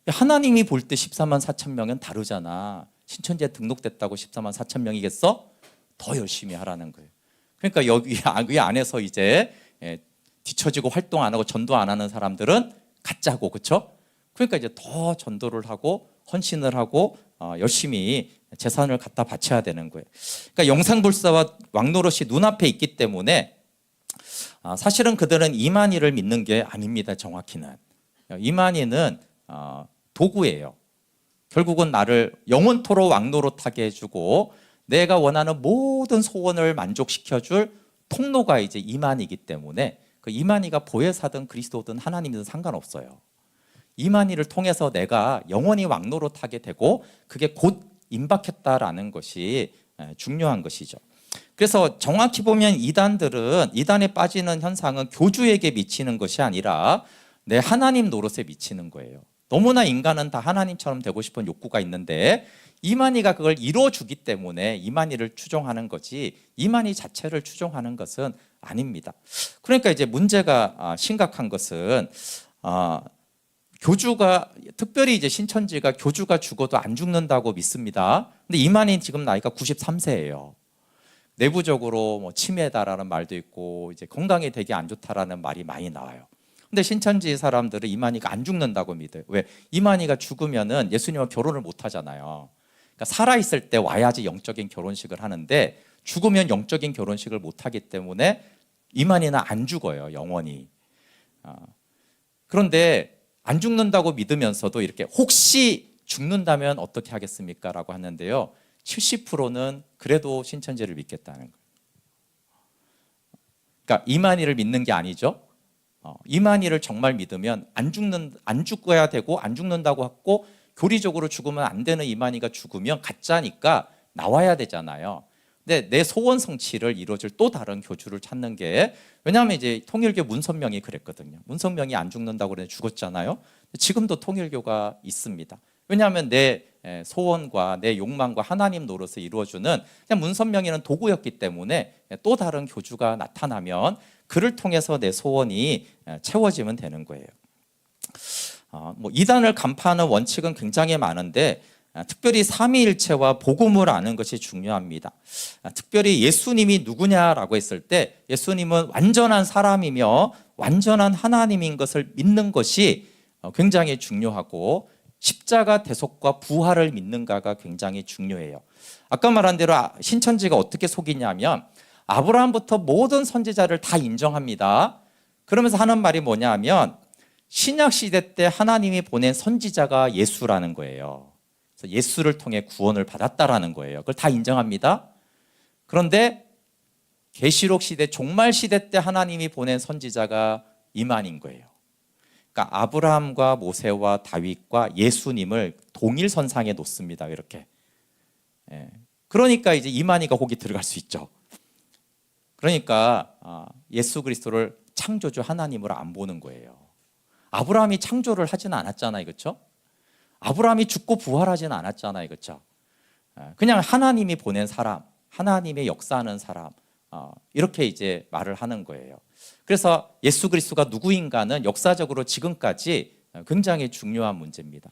하나님이 볼 때 14만 4천 명은 다르잖아. 신천지에 등록됐다고 14만 4천 명이겠어? 더 열심히 하라는 거예요. 그러니까 여기 안에서 이제 뒤처지고 활동 안 하고 전도 안 하는 사람들은 가짜고, 그렇죠? 그러니까 이제 더 전도를 하고 헌신을 하고 열심히 재산을 갖다 바쳐야 되는 거예요. 그러니까 영상불사와 왕노릇이 눈앞에 있기 때문에 사실은 그들은 이만희를 믿는 게 아닙니다. 정확히는 이만희는 도구예요. 결국은 나를 영원토록 왕노릇하게 해주고 내가 원하는 모든 소원을 만족시켜줄 통로가 이제 이만희이기 때문에 그 이만희가 보혜사든 그리스도든 하나님이든 상관없어요. 이만희를 통해서 내가 영원히 왕노릇하게 되고 그게 곧 임박했다라는 것이 중요한 것이죠. 그래서 정확히 보면 이단에 빠지는 현상은 교주에게 미치는 것이 아니라 내 하나님 노릇에 미치는 거예요. 너무나 인간은 다 하나님처럼 되고 싶은 욕구가 있는데 이만희가 그걸 이뤄주기 때문에 이만희를 추종하는 거지 이만희 자체를 추종하는 것은 아닙니다. 그러니까 이제 문제가 심각한 것은 교주가 특별히 이제 신천지가 교주가 죽어도 안 죽는다고 믿습니다. 근데 이만희 지금 나이가 93세예요. 내부적으로 뭐 치매다라는 말도 있고 이제 건강이 되게 안 좋다라는 말이 많이 나와요. 근데 신천지 사람들은 이만희가 안 죽는다고 믿어요. 왜? 이만희가 죽으면은 예수님과 결혼을 못 하잖아요. 그러니까 살아있을 때 와야지 영적인 결혼식을 하는데 죽으면 영적인 결혼식을 못 하기 때문에 이만희는 안 죽어요, 영원히. 그런데 안 죽는다고 믿으면서도 이렇게 혹시 죽는다면 어떻게 하겠습니까? 라고 하는데요. 70%는 그래도 신천지를 믿겠다는 거예요. 그러니까 이만희를 믿는 게 아니죠. 이만희를 정말 믿으면 안 죽어야 되고 안 죽는다고 하고 교리적으로 죽으면 안 되는 이만희가 죽으면 가짜니까 나와야 되잖아요. 근데 내 소원 성취를 이루어줄 또 다른 교주를 찾는 게, 왜냐하면 이제 통일교 문선명이 그랬거든요. 문선명이 안 죽는다고 그래 죽었잖아요. 지금도 통일교가 있습니다. 왜냐하면 내 소원과 내 욕망과 하나님 노릇을 이루어주는, 그냥 문선명이는 도구였기 때문에 또 다른 교주가 나타나면 그를 통해서 내 소원이 채워지면 되는 거예요. 뭐 이단을 간파하는 원칙은 굉장히 많은데 특별히 삼위일체와 복음을 아는 것이 중요합니다. 특별히 예수님이 누구냐라고 했을 때 예수님은 완전한 사람이며 완전한 하나님인 것을 믿는 것이 굉장히 중요하고, 십자가 대속과 부활을 믿는가가 굉장히 중요해요. 아까 말한 대로 신천지가 어떻게 속이냐면 아브라함부터 모든 선지자를 다 인정합니다. 그러면서 하는 말이 뭐냐 하면 신약 시대 때 하나님이 보낸 선지자가 예수라는 거예요. 그래서 예수를 통해 구원을 받았다라는 거예요. 그걸 다 인정합니다. 그런데 계시록 시대, 종말 시대 때 하나님이 보낸 선지자가 이만인 거예요. 그러니까 아브라함과 모세와 다윗과 예수님을 동일선상에 놓습니다. 이렇게. 그러니까 이제 이만희가 거기 들어갈 수 있죠. 그러니까 예수 그리스도를 창조주 하나님으로 안 보는 거예요. 아브라함이 창조를 하지는 않았잖아요. 그렇죠? 아브라함이 죽고 부활하지는 않았잖아요. 그렇죠? 그냥 하나님이 보낸 사람, 하나님의 역사하는 사람, 이렇게 이제 말을 하는 거예요. 그래서 예수 그리스도가 누구인가는 역사적으로 지금까지 굉장히 중요한 문제입니다.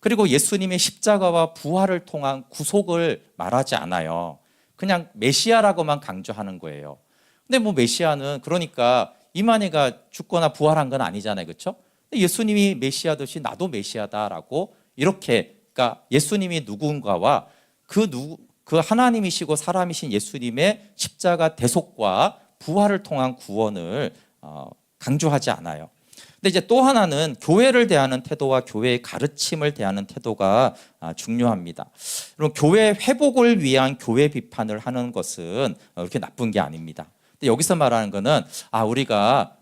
그리고 예수님의 십자가와 부활을 통한 구속을 말하지 않아요. 그냥 메시아라고만 강조하는 거예요. 근데 뭐 메시아는 그러니까 이만희가 죽거나 부활한 건 아니잖아요. 그렇죠? 예수님이 메시아듯이 나도 메시아다라고 이렇게, 그러니까 예수님이 누군가와 그 하나님이시고 사람이신 예수님의 십자가 대속과 부활을 통한 구원을 강조하지 않아요. 근데 이제 또 하나는 교회를 대하는 태도와 교회의 가르침을 대하는 태도가 중요합니다. 그럼 교회 회복을 위한 교회 비판을 하는 것은 그렇게 나쁜 게 아닙니다. 근데 여기서 말하는 거는 우리가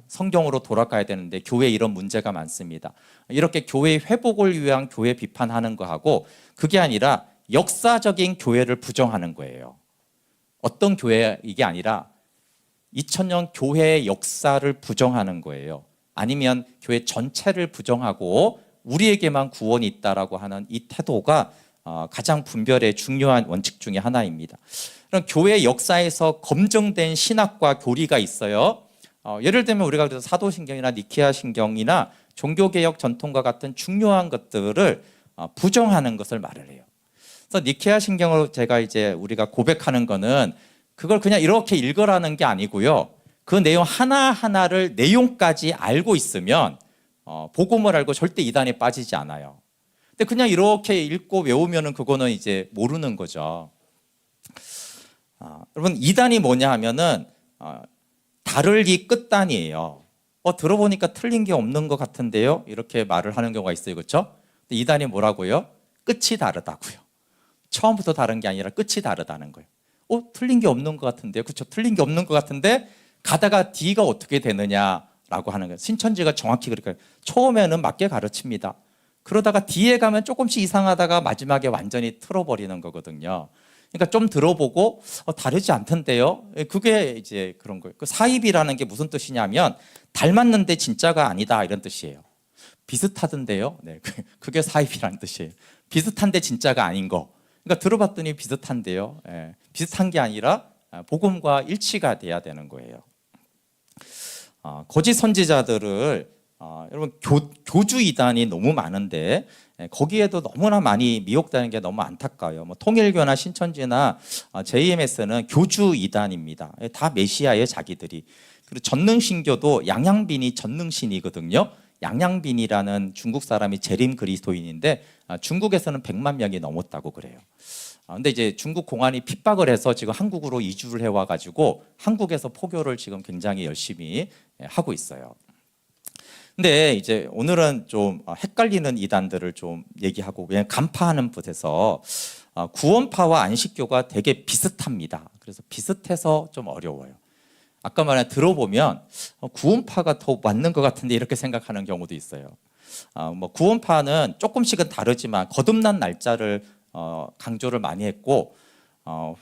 성경으로 돌아가야 되는데 교회에 이런 문제가 많습니다. 이렇게 교회 회복을 위한 교회 비판하는 거하고 그게 아니라 역사적인 교회를 부정하는 거예요. 어떤 교회, 이게 아니라 2000년 교회의 역사를 부정하는 거예요. 아니면 교회 전체를 부정하고 우리에게만 구원이 있다라고 하는 이 태도가 가장 분별의 중요한 원칙 중에 하나입니다. 그럼 교회 역사에서 검증된 신학과 교리가 있어요. 예를 들면 우리가 그래서 사도신경이나 니케아 신경이나 종교개혁 전통과 같은 중요한 것들을 부정하는 것을 말을 해요. 그래서 니케아 신경으로 제가 이제 우리가 고백하는 거는 그걸 그냥 이렇게 읽으라는 게 아니고요. 그 내용 하나하나를 내용까지 알고 있으면 복음을 알고 절대 이단에 빠지지 않아요. 근데 그냥 이렇게 읽고 외우면은 그거는 이제 모르는 거죠. 여러분, 이단이 뭐냐 하면은 다르기 끝단이에요. 들어보니까 틀린 게 없는 것 같은데요, 이렇게 말을 하는 경우가 있어요. 그렇죠? 근데 이단이 뭐라고요? 끝이 다르다고요. 처음부터 다른 게 아니라 끝이 다르다는 거예요. 틀린 게 없는 것 같은데요. 그렇죠? 틀린 게 없는 것 같은데 가다가 D가 어떻게 되느냐라고 하는 거예요. 신천지가 정확히 그렇게 처음에는 맞게 가르칩니다. 그러다가 D에 가면 조금씩 이상하다가 마지막에 완전히 틀어버리는 거거든요. 그러니까 좀 들어보고 다르지 않던데요. 그게 이제 그런 거예요. 그 사입이라는 게 무슨 뜻이냐면 닮았는데 진짜가 아니다, 이런 뜻이에요. 비슷하던데요. 네, 그게 사입이라는 뜻이에요. 비슷한데 진짜가 아닌 거. 그러니까 들어봤더니 비슷한데요. 비슷한 게 아니라 복음과 일치가 돼야 되는 거예요. 거짓 선지자들을 여러분 교주 이단이 너무 많은데 거기에도 너무나 많이 미혹되는 게 너무 안타까워요. 뭐 통일교나 신천지나 JMS는 교주 이단입니다. 다 메시아의 자기들이. 그리고 전능신교도 양양빈이 전능신이거든요. 양양빈이라는 중국 사람이 재림 그리스도인인데 중국에서는 100만 명이 넘었다고 그래요. 근데 이제 중국 공안이 핍박을 해서 지금 한국으로 이주를 해와 가지고 한국에서 포교를 지금 굉장히 열심히 하고 있어요. 근데 이제 오늘은 좀 헷갈리는 이단들을 좀 얘기하고, 왜냐면 간파하는 곳에서 구원파와 안식교가 되게 비슷합니다. 그래서 비슷해서 좀 어려워요. 아까 말한 들어보면 구원파가 더 맞는 것 같은데 이렇게 생각하는 경우도 있어요. 뭐 구원파는 조금씩은 다르지만 거듭난 날짜를 강조를 많이 했고,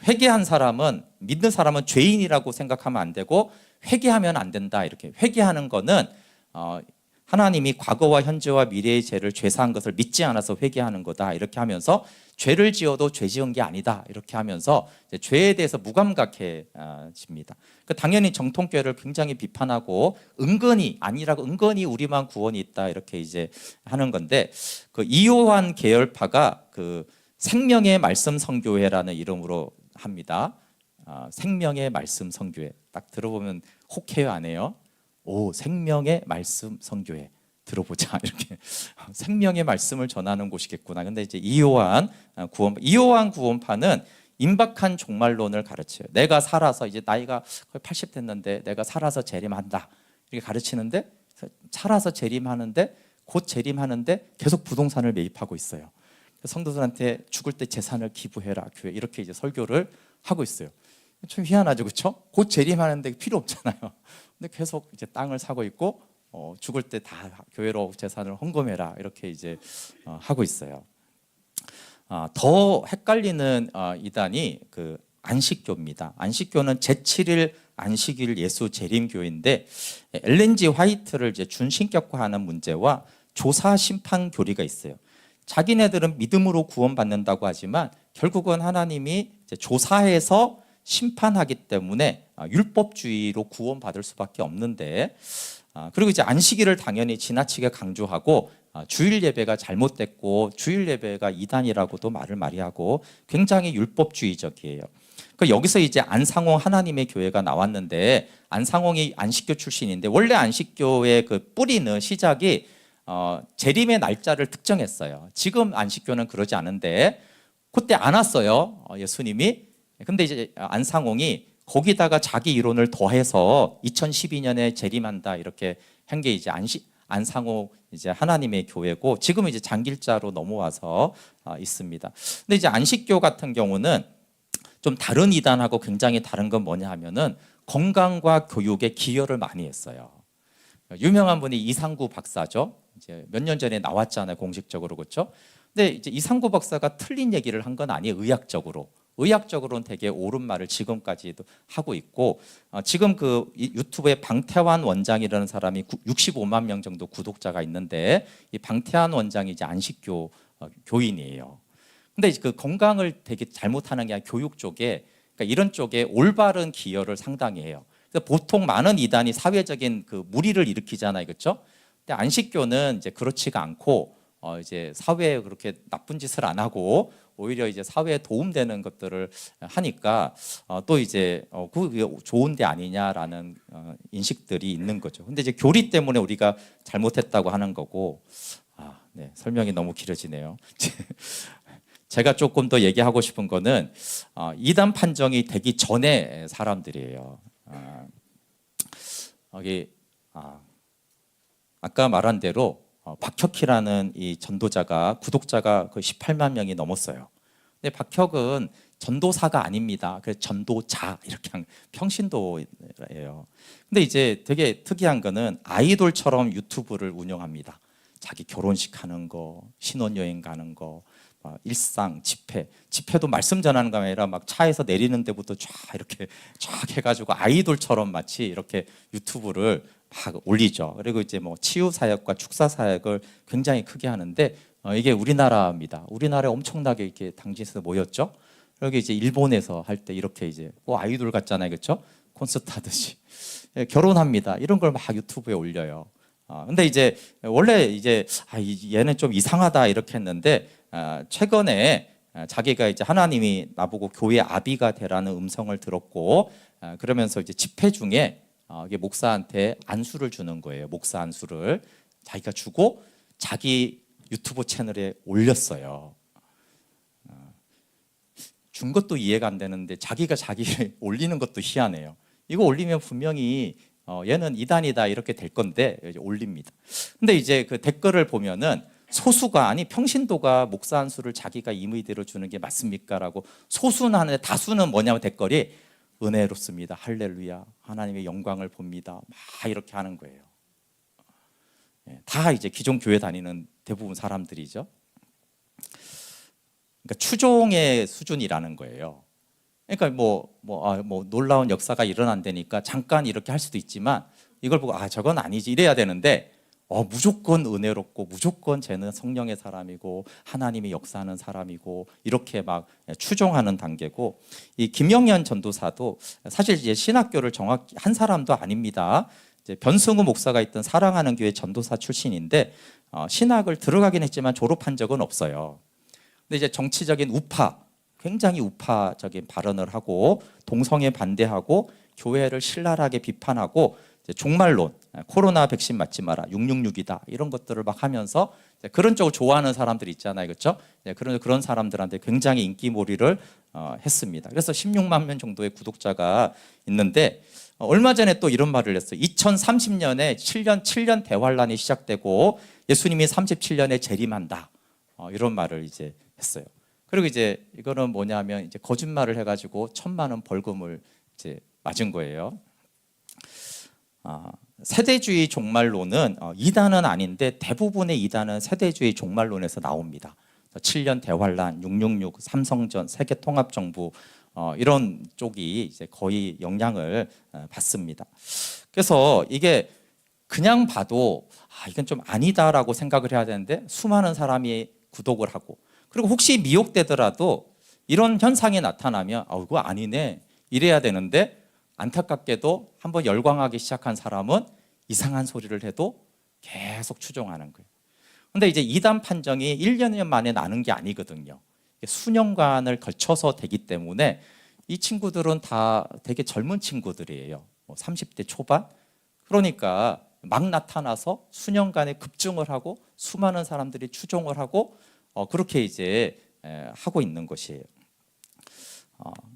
회개한 사람은, 믿는 사람은 죄인이라고 생각하면 안 되고 회개하면 안 된다. 이렇게 회개하는 거는 하나님이 과거와 현재와 미래의 죄를 죄사한 것을 믿지 않아서 회개하는 거다. 이렇게 하면서 죄를 지어도 죄 지은 게 아니다. 이렇게 하면서 이제 죄에 대해서 무감각해집니다. 당연히 정통교회를 굉장히 비판하고 은근히 아니라고, 은근히 우리만 구원이 있다. 이렇게 이제 하는 건데, 그 이요한 계열파가 그 생명의 말씀 선교회라는 이름으로 합니다. 생명의 말씀 선교회. 딱 들어보면 혹해요, 안 해요? 오, 생명의 말씀 선교회 들어보자. 이렇게 생명의 말씀을 전하는 곳이겠구나. 근데 이제 이요한 구원파는 임박한 종말론을 가르쳐요. 내가 살아서, 이제 나이가 거의 80 됐는데 내가 살아서 재림한다. 이렇게 가르치는데, 살아서 재림하는데, 곧 재림하는데 계속 부동산을 매입하고 있어요. 성도들한테 죽을 때 재산을 기부해라, 교회, 이렇게 이제 설교를 하고 있어요. 좀 희한하죠, 그렇죠? 곧 재림하는데 필요 없잖아요. 근데 계속 이제 땅을 사고 있고, 죽을 때 다 교회로 재산을 헌금해라, 이렇게 이제 하고 있어요. 더 헷갈리는 이단이 그 안식교입니다. 안식교는 제7일 안식일 예수 재림교인데, 엘렌 G 화이트를 이제 준신격화하는 문제와 조사 심판 교리가 있어요. 자기네들은 믿음으로 구원받는다고 하지만 결국은 하나님이 이제 조사해서 심판하기 때문에 율법주의로 구원받을 수밖에 없는데, 그리고 이제 안식일을 당연히 지나치게 강조하고 주일 예배가 잘못됐고 주일 예배가 이단이라고도 말을 많이 하고 굉장히 율법주의적이에요. 여기서 이제 안상홍 하나님의 교회가 나왔는데, 안상홍이 안식교 출신인데 원래 안식교의 그 뿌리는 시작이 재림의 날짜를 특정했어요. 지금 안식교는 그러지 않은데 그때 안 왔어요, 예수님이. 근데 이제 안상홍이 거기다가 자기 이론을 더해서 2012년에 재림한다 이렇게 한 게 이제 안상홍 이제 하나님의 교회고, 지금은 이제 장길자로 넘어와서 있습니다. 근데 이제 안식교 같은 경우는 좀 다른 이단하고 굉장히 다른 건 뭐냐 하면은 건강과 교육에 기여를 많이 했어요. 유명한 분이 이상구 박사죠. 이제 몇 년 전에 나왔잖아요, 공식적으로. 그렇죠? 근데 이제 이상구 박사가 틀린 얘기를 한 건 아니에요. 의학적으로는 되게 옳은 말을 지금까지도 하고 있고, 지금 그 유튜브에 방태환 원장이라는 사람이 65만 명 정도 구독자가 있는데, 이 방태환 원장이 이제 안식교 교인이에요. 근데 그 건강을 되게 잘못하는 게 아니라 교육 쪽에, 그러니까 이런 쪽에 올바른 기여를 상당히 해요. 그래서 보통 많은 이단이 사회적인 그 무리를 일으키잖아요, 그렇죠? 근데 안식교는 이제 그렇지가 않고 이제 사회에 그렇게 나쁜 짓을 안 하고 오히려 이제 사회에 도움되는 것들을 하니까 또 이제 그게 좋은 데 아니냐라는 인식들이 있는 거죠. 근데 이제 교리 때문에 우리가 잘못했다고 하는 거고, 네, 설명이 너무 길어지네요. 제가 조금 더 얘기하고 싶은 거는 이단 판정이 되기 전에 사람들이에요. 여기 아까 말한 대로 박혁희라는 이 전도자가 구독자가 거의 18만 명이 넘었어요. 근데 박혁은 전도사가 아닙니다. 그래서 전도자 이렇게 한 평신도예요. 근데 이제 되게 특이한 거는 아이돌처럼 유튜브를 운영합니다. 자기 결혼식 하는 거, 신혼여행 가는 거, 일상 집회도 말씀 전하는 거 아니라 막 차에서 내리는 데부터 쫙 이렇게 쫙 해가지고 아이돌처럼 마치 이렇게 유튜브를 막 올리죠. 그리고 이제 뭐 치유 사역과 축사 사역을 굉장히 크게 하는데, 이게 우리나라입니다. 우리나라에 엄청나게 이렇게 당진에서 모였죠. 여기 이제 일본에서 할 때 이렇게 이제 아이돌 같잖아요, 그렇죠? 콘서트 하듯이 결혼합니다. 이런 걸 막 유튜브에 올려요. 근데 이제 원래 이제 얘는 좀 이상하다 이렇게 했는데 최근에 자기가 이제 하나님이 나보고 교회 아비가 되라는 음성을 들었고 그러면서 이제 집회 중에 이게 목사한테 안수를 주는 거예요. 목사 안수를 자기가 주고 자기 유튜브 채널에 올렸어요. 준 것도 이해가 안 되는데 자기가 자기를 올리는 것도 희한해요. 이거 올리면 분명히 얘는 이단이다 이렇게 될 건데 이제 올립니다. 근데 이제 그 댓글을 보면은 소수가 아니 평신도가 목사 안수를 자기가 임의대로 주는 게 맞습니까? 라고 소수는 하는데 다수는 뭐냐면 댓글이 은혜롭습니다. 할렐루야. 하나님의 영광을 봅니다. 막 이렇게 하는 거예요. 다 이제 기존 교회 다니는 대부분 사람들이죠. 그러니까 추종의 수준이라는 거예요. 그러니까 뭐 놀라운 역사가 일어난다니까 잠깐 이렇게 할 수도 있지만 이걸 보고 저건 아니지 이래야 되는데 무조건 은혜롭고 무조건 쟤는 성령의 사람이고 하나님이 역사하는 사람이고 이렇게 막 추종하는 단계고 이 김영현 전도사도 사실 이제 신학교를 정확히 한 사람도 아닙니다. 이제 변승우 목사가 있던 사랑하는 교회 전도사 출신인데 신학을 들어가긴 했지만 졸업한 적은 없어요. 근데 이제 정치적인 굉장히 우파적인 발언을 하고 동성애 반대하고 교회를 신랄하게 비판하고 종말론, 코로나 백신 맞지 마라, 666이다 이런 것들을 막 하면서 그런 쪽을 좋아하는 사람들 있잖아요, 그렇죠? 그런 사람들한테 굉장히 인기몰이를 했습니다. 그래서 16만 명 정도의 구독자가 있는데 얼마 전에 또 이런 말을 했어요. 2030년에 7년 대환란이 시작되고 예수님이 37년에 재림한다. 이런 말을 이제 했어요. 그리고 이제 이거는 뭐냐면 이제 거짓말을 해가지고 1,000만 원 벌금을 이제 맞은 거예요. 세대주의 종말론은 이단은 아닌데 대부분의 이단은 세대주의 종말론에서 나옵니다. 7년 대환란, 666, 삼성전, 세계통합정부 이런 쪽이 이제 거의 영향을 받습니다. 그래서 이게 그냥 봐도 이건 좀 아니다라고 생각을 해야 되는데 수많은 사람이 구독을 하고 그리고 혹시 미혹되더라도 이런 현상이 나타나면 이거 아니네 이래야 되는데 안타깝게도 한번 열광하기 시작한 사람은 이상한 소리를 해도 계속 추종하는 거예요. 근데 이제 이단 판정이 1년 만에 나는 게 아니거든요. 수년간을 걸쳐서 되기 때문에 이 친구들은 다 되게 젊은 친구들이에요. 30대 초반. 그러니까 막 나타나서 수년간에 급증을 하고 수많은 사람들이 추종을 하고 그렇게 이제 하고 있는 것이에요.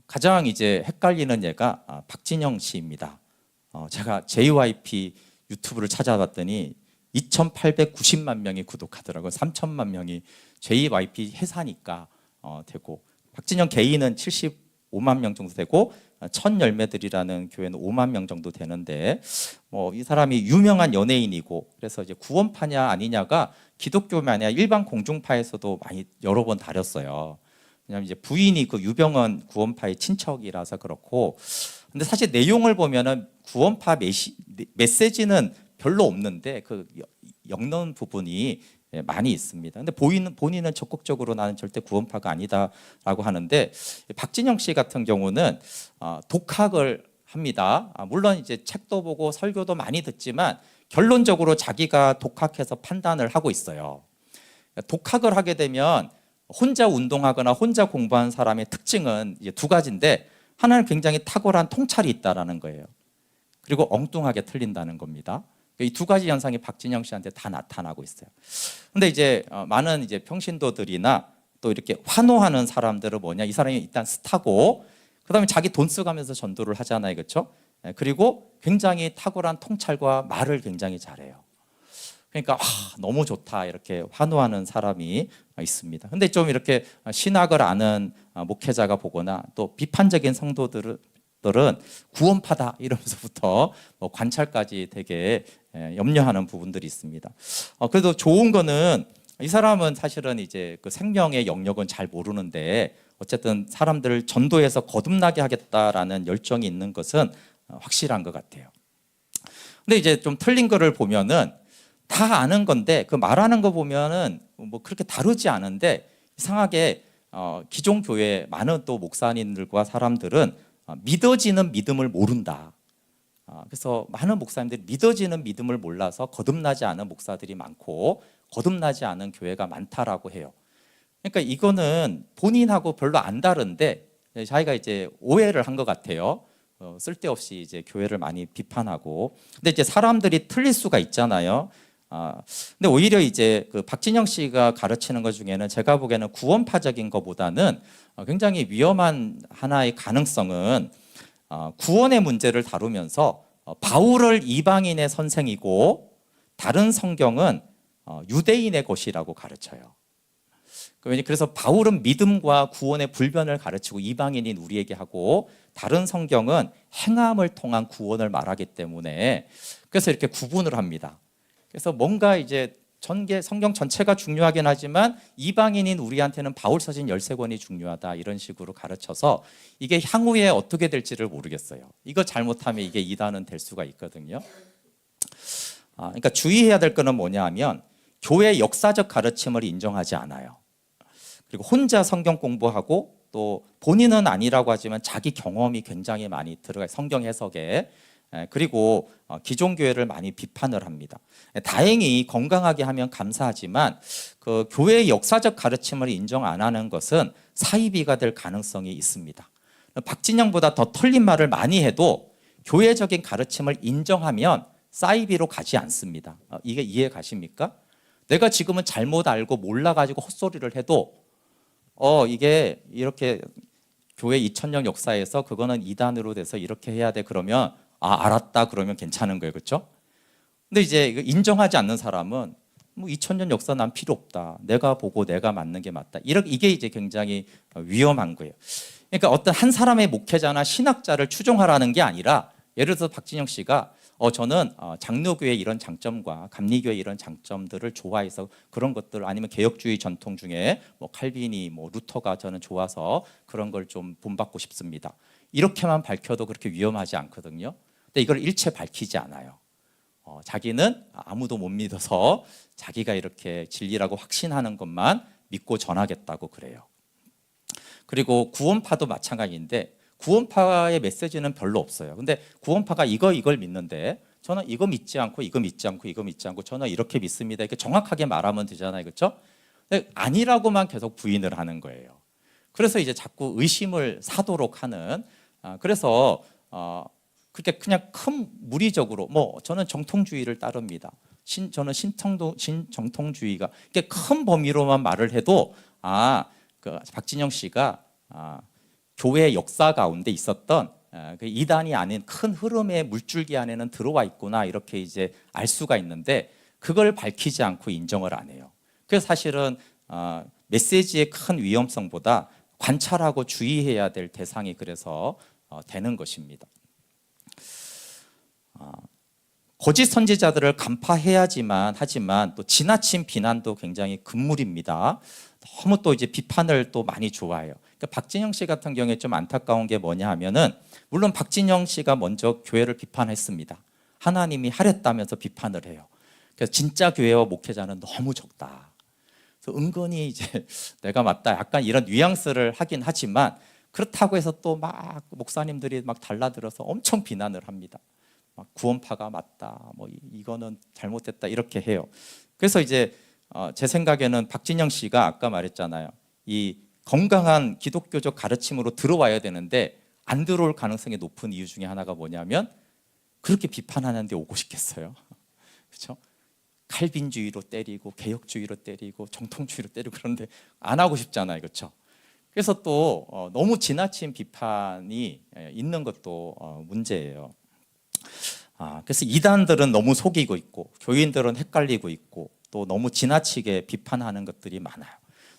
가장 이제 헷갈리는 예가 박진영 씨입니다. 제가 JYP 유튜브를 찾아봤더니 2,890만 명이 구독하더라고요. 3천만 명이 JYP 회사니까 되고 박진영 개인은 75만 명 정도 되고 천열매들이라는 교회는 5만 명 정도 되는데 이 사람이 유명한 연예인이고 그래서 이제 구원파냐 아니냐가 기독교만 아니라 일반 공중파에서도 많이 여러 번 다뤘어요. 왜냐하면 이제 부인이 그 유병헌 구원파의 친척이라서 그렇고 근데 사실 내용을 보면은 구원파 메시지는 별로 없는데 그 엮는 부분이 많이 있습니다. 근데 본인은 적극적으로 나는 절대 구원파가 아니다라고 하는데 박진영 씨 같은 경우는 독학을 합니다. 물론 이제 책도 보고 설교도 많이 듣지만 결론적으로 자기가 독학해서 판단을 하고 있어요. 독학을 하게 되면 혼자 운동하거나 혼자 공부하는 사람의 특징은 이제 두 가지인데 하나는 굉장히 탁월한 통찰이 있다라는 거예요. 그리고 엉뚱하게 틀린다는 겁니다. 이 두 가지 현상이 박진영 씨한테 다 나타나고 있어요. 근데 이제 많은 이제 평신도들이나 또 이렇게 환호하는 사람들은 뭐냐? 이 사람이 일단 스타고 그다음에 자기 돈 쓰가면서 전도를 하잖아요, 그렇죠? 그리고 굉장히 탁월한 통찰과 말을 굉장히 잘해요. 그러니까 너무 좋다 이렇게 환호하는 사람이 있습니다. 근데 좀 이렇게 신학을 아는 목회자가 보거나 또 비판적인 성도들은 구원파다 이러면서부터 관찰까지 되게 염려하는 부분들이 있습니다. 그래도 좋은 거는 이 사람은 사실은 이제 그 생명의 영역은 잘 모르는데 어쨌든 사람들을 전도해서 거듭나게 하겠다라는 열정이 있는 것은 확실한 것 같아요. 근데 이제 좀 틀린 거를 보면은 다 아는 건데 그 말하는 거 보면은 뭐 그렇게 다르지 않은데 이상하게 기존 교회 많은 또 목사님들과 사람들은 믿어지는 믿음을 모른다. 그래서 많은 목사님들이 믿어지는 믿음을 몰라서 거듭나지 않은 목사들이 많고 거듭나지 않은 교회가 많다라고 해요. 그러니까 이거는 본인하고 별로 안 다른데 자기가 이제 오해를 한 것 같아요. 쓸데없이 이제 교회를 많이 비판하고. 근데 이제 사람들이 틀릴 수가 있잖아요. 근데 오히려 이제 그 박진영 씨가 가르치는 것 중에는 제가 보기에는 구원파적인 것보다는 굉장히 위험한 하나의 가능성은 구원의 문제를 다루면서 바울을 이방인의 선생이고 다른 성경은 유대인의 것이라고 가르쳐요. 그래서 바울은 믿음과 구원의 불변을 가르치고 이방인인 우리에게 하고 다른 성경은 행함을 통한 구원을 말하기 때문에 그래서 이렇게 구분을 합니다. 그래서 뭔가 이제 성경 전체가 중요하긴 하지만 이방인인 우리한테는 바울 서신 13권이 중요하다 이런 식으로 가르쳐서 이게 향후에 어떻게 될지를 모르겠어요. 이거 잘못하면 이게 이단은 될 수가 있거든요. 그러니까 주의해야 될 거는 뭐냐 하면 교회의 역사적 가르침을 인정하지 않아요. 그리고 혼자 성경 공부하고 또 본인은 아니라고 하지만 자기 경험이 굉장히 많이 들어가요. 성경 해석에. 그리고 기존 교회를 많이 비판을 합니다. 다행히 건강하게 하면 감사하지만 그 교회의 역사적 가르침을 인정 안 하는 것은 사이비가 될 가능성이 있습니다. 박진영보다 더 틀린 말을 많이 해도 교회적인 가르침을 인정하면 사이비로 가지 않습니다. 이게 이해 가십니까? 내가 지금은 잘못 알고 몰라가지고 헛소리를 해도 이게 이렇게 교회 2000년 역사에서 그거는 이단으로 돼서 이렇게 해야 돼 그러면 알았다 그러면 괜찮은 거예요. 그렇죠? 근데 이제 인정하지 않는 사람은 뭐 2000년 역사 난 필요 없다. 내가 보고 내가 맞는 게 맞다. 이게 이제 굉장히 위험한 거예요. 그러니까 어떤 한 사람의 목회자나 신학자를 추종하라는 게 아니라 예를 들어서 박진영 씨가 저는 장로교의 이런 장점과 감리교의 이런 장점들을 좋아해서 그런 것들 아니면 개혁주의 전통 중에 뭐 칼빈이 뭐 루터가 저는 좋아서 그런 걸 좀 본받고 싶습니다. 이렇게만 밝혀도 그렇게 위험하지 않거든요. 근데 이걸 일체 밝히지 않아요. 자기는 아무도 못 믿어서 자기가 이렇게 진리라고 확신하는 것만 믿고 전하겠다고 그래요. 그리고 구원파도 마찬가지인데 구원파의 메시지는 별로 없어요. 근데 구원파가 이걸 믿는데 저는 이거 믿지 않고 이거 믿지 않고 이거 믿지 않고 저는 이렇게 믿습니다. 이렇게 정확하게 말하면 되잖아요. 그렇죠? 근데 아니라고만 계속 부인을 하는 거예요. 그래서 이제 자꾸 의심을 사도록 하는 그래서 그렇게 그냥 큰 무리적으로 뭐 저는 정통주의를 따릅니다. 저는 신정통주의가 이렇게 큰 범위로만 말을 해도 그 박진영 씨가 교회 역사 가운데 있었던 그 이단이 아닌 큰 흐름의 물줄기 안에는 들어와 있구나 이렇게 이제 알 수가 있는데 그걸 밝히지 않고 인정을 안 해요. 그래서 사실은 메시지의 큰 위험성보다 관찰하고 주의해야 될 대상이 그래서 되는 것입니다. 거짓 선지자들을 하지만 또 지나친 비난도 굉장히 금물입니다. 너무 또 이제 비판을 또 많이 좋아해요. 그러니까 박진영 씨 같은 경우에 좀 안타까운 게 뭐냐 하면은 물론 박진영 씨가 먼저 교회를 비판했습니다. 하나님이 하랬다면서 비판을 해요. 그래서 진짜 교회와 목회자는 너무 적다. 그래서 은근히 이제 내가 맞다 약간 이런 뉘앙스를 하긴 하지만 그렇다고 해서 또 막 목사님들이 막 달라들어서 엄청 비난을 합니다. 막 구원파가 맞다, 뭐 이거는 잘못됐다 이렇게 해요. 그래서 이제 제 생각에는 박진영 씨가 아까 말했잖아요. 이 건강한 기독교적 가르침으로 들어와야 되는데 안 들어올 가능성이 높은 이유 중에 하나가 뭐냐면 그렇게 비판하는데 오고 싶겠어요. 그렇죠? 칼빈주의로 때리고 개혁주의로 때리고 정통주의로 때리고 그런데 안 하고 싶잖아요. 그렇죠? 그래서 또 너무 지나친 비판이 있는 것도 문제예요. 그래서 이단들은 너무 속이고 있고 교인들은 헷갈리고 있고 또 너무 지나치게 비판하는 것들이 많아요.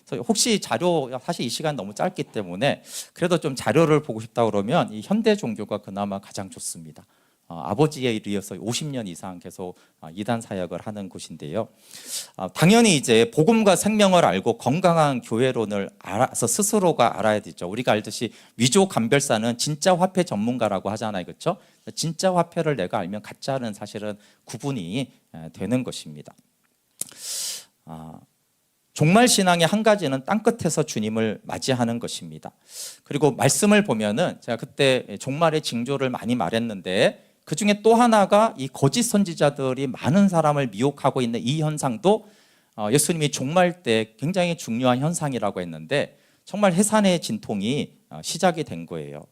그래서 혹시 자료 사실 이 시간 너무 짧기 때문에 그래도 좀 자료를 보고 싶다 그러면 이 현대 종교가 그나마 가장 좋습니다. 아버지에 이어서 50년 이상 계속 이단 사역을 하는 곳인데요. 당연히 이제 복음과 생명을 알고 건강한 교회론을 알아서 스스로가 알아야 되죠. 우리가 알듯이 위조 감별사는 진짜 화폐 전문가라고 하잖아요. 그렇죠? 진짜 화폐를 내가 알면 가짜는 사실은 구분이 되는 것입니다. 종말 신앙의 한 가지는 땅끝에서 주님을 맞이하는 것입니다. 그리고 말씀을 보면은 제가 그때 종말의 징조를 많이 말했는데 그 중에 또 하나가 이 거짓 선지자들이 많은 사람을 미혹하고 있는 이 현상도 예수님이 종말 때 굉장히 중요한 현상이라고 했는데 정말 해산의 진통이 시작이 된 거예요.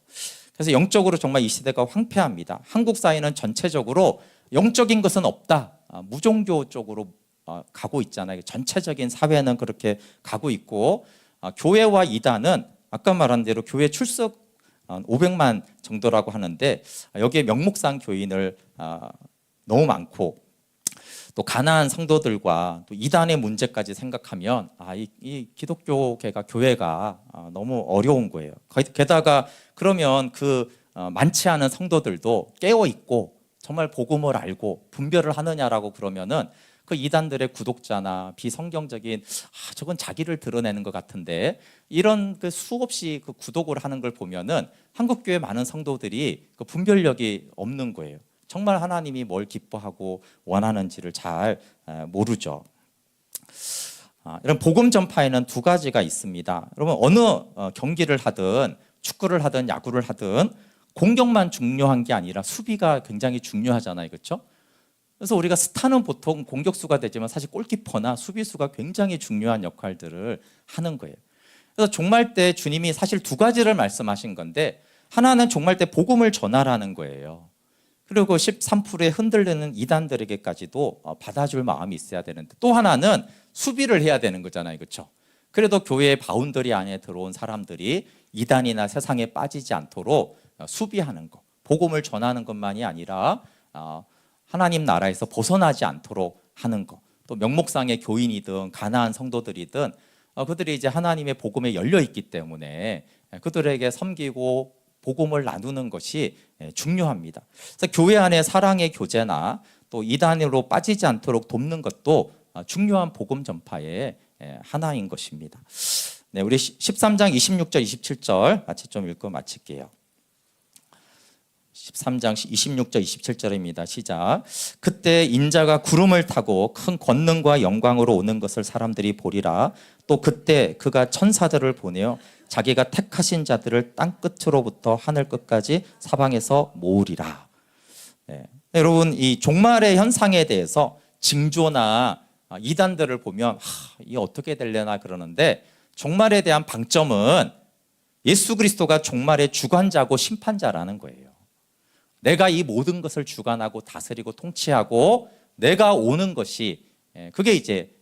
그래서 영적으로 정말 이 시대가 황폐합니다. 한국 사회는 전체적으로 영적인 것은 없다, 무종교 쪽으로 가고 있잖아요. 전체적인 사회는 그렇게 가고 있고, 교회와 이단은 아까 말한 대로 교회 출석 500만 정도라고 하는데 여기에 명목상 교인을 너무 많고, 또 가난한 성도들과 또 이단의 문제까지 생각하면 이 기독교계가 교회가 너무 어려운 거예요. 게다가 그러면 그 많지 않은 성도들도 깨어 있고 정말 복음을 알고 분별을 하느냐라고 그러면은 그 이단들의 구독자나 비성경적인 저건 자기를 드러내는 것 같은데 이런 그 수없이 그 구독을 하는 걸 보면은 한국교회 많은 성도들이 그 분별력이 없는 거예요. 정말 하나님이 뭘 기뻐하고 원하는지를 잘 모르죠. 이런 복음 전파에는 두 가지가 있습니다. 여러분, 어느 경기를 하든 축구를 하든 야구를 하든 공격만 중요한 게 아니라 수비가 굉장히 중요하잖아요, 그렇죠? 그래서 우리가 스타는 보통 공격수가 되지만 사실 골키퍼나 수비수가 굉장히 중요한 역할들을 하는 거예요. 그래서 종말 때 주님이 사실 두 가지를 말씀하신 건데, 하나는 종말 때 복음을 전하라는 거예요. 그리고 13%에 흔들리는 이단들에게까지도 받아줄 마음이 있어야 되는데, 또 하나는 수비를 해야 되는 거잖아요, 그렇죠? 그래도 교회의 바운더리 안에 들어온 사람들이 이단이나 세상에 빠지지 않도록 수비하는 것, 복음을 전하는 것만이 아니라 하나님 나라에서 벗어나지 않도록 하는 것, 또 명목상의 교인이든 가난한 성도들이든 그들이 이제 하나님의 복음에 열려 있기 때문에 그들에게 섬기고 복음을 나누는 것이 중요합니다. 그래서 교회 안에 사랑의 교제나 또 이단으로 빠지지 않도록 돕는 것도 중요한 복음 전파의 하나인 것입니다. 네, 우리 13장 26절 27절 같이 좀 읽고 마칠게요. 13장 26절 27절입니다. 시작. 그때 인자가 구름을 타고 큰 권능과 영광으로 오는 것을 사람들이 보리라. 또 그때 그가 천사들을 보내어 자기가 택하신 자들을 땅 끝으로부터 하늘 끝까지 사방에서 모으리라. 네. 여러분, 이 종말의 현상에 대해서 징조나 이단들을 보면 이게 어떻게 되려나 그러는데, 종말에 대한 방점은 예수 그리스도가 종말의 주관자고 심판자라는 거예요. 내가 이 모든 것을 주관하고 다스리고 통치하고 내가 오는 것이, 그게 이제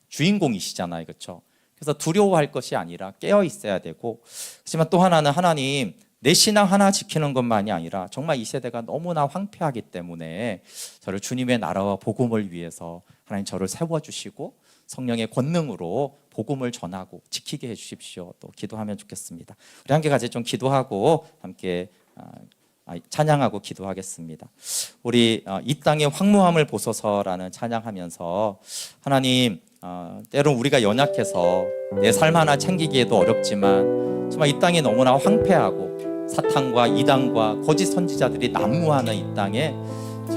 주인공이시잖아요, 그렇죠? 그래서 두려워할 것이 아니라 깨어 있어야 되고, 하지만 또 하나는 하나님 내 신앙 하나 지키는 것만이 아니라 정말 이 세대가 너무나 황폐하기 때문에 저를 주님의 나라와 복음을 위해서 하나님 저를 세워주시고 성령의 권능으로 복음을 전하고 지키게 해주십시오. 또 기도하면 좋겠습니다. 우리 함께 같이 좀 기도하고 함께 찬양하고 기도하겠습니다. 우리 이 땅의 황무함을 보소서라는 찬양하면서, 하나님 때론 우리가 연약해서 내 삶 하나 챙기기에도 어렵지만 정말 이 땅이 너무나 황폐하고 사탄과 이단과 거짓 선지자들이 난무하는 이 땅에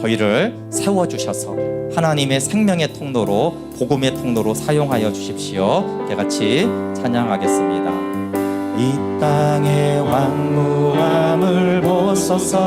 저희를 세워주셔서 하나님의 생명의 통로로, 복음의 통로로 사용하여 주십시오. 같이 찬양하겠습니다. 이 땅의 황무함을 보소서.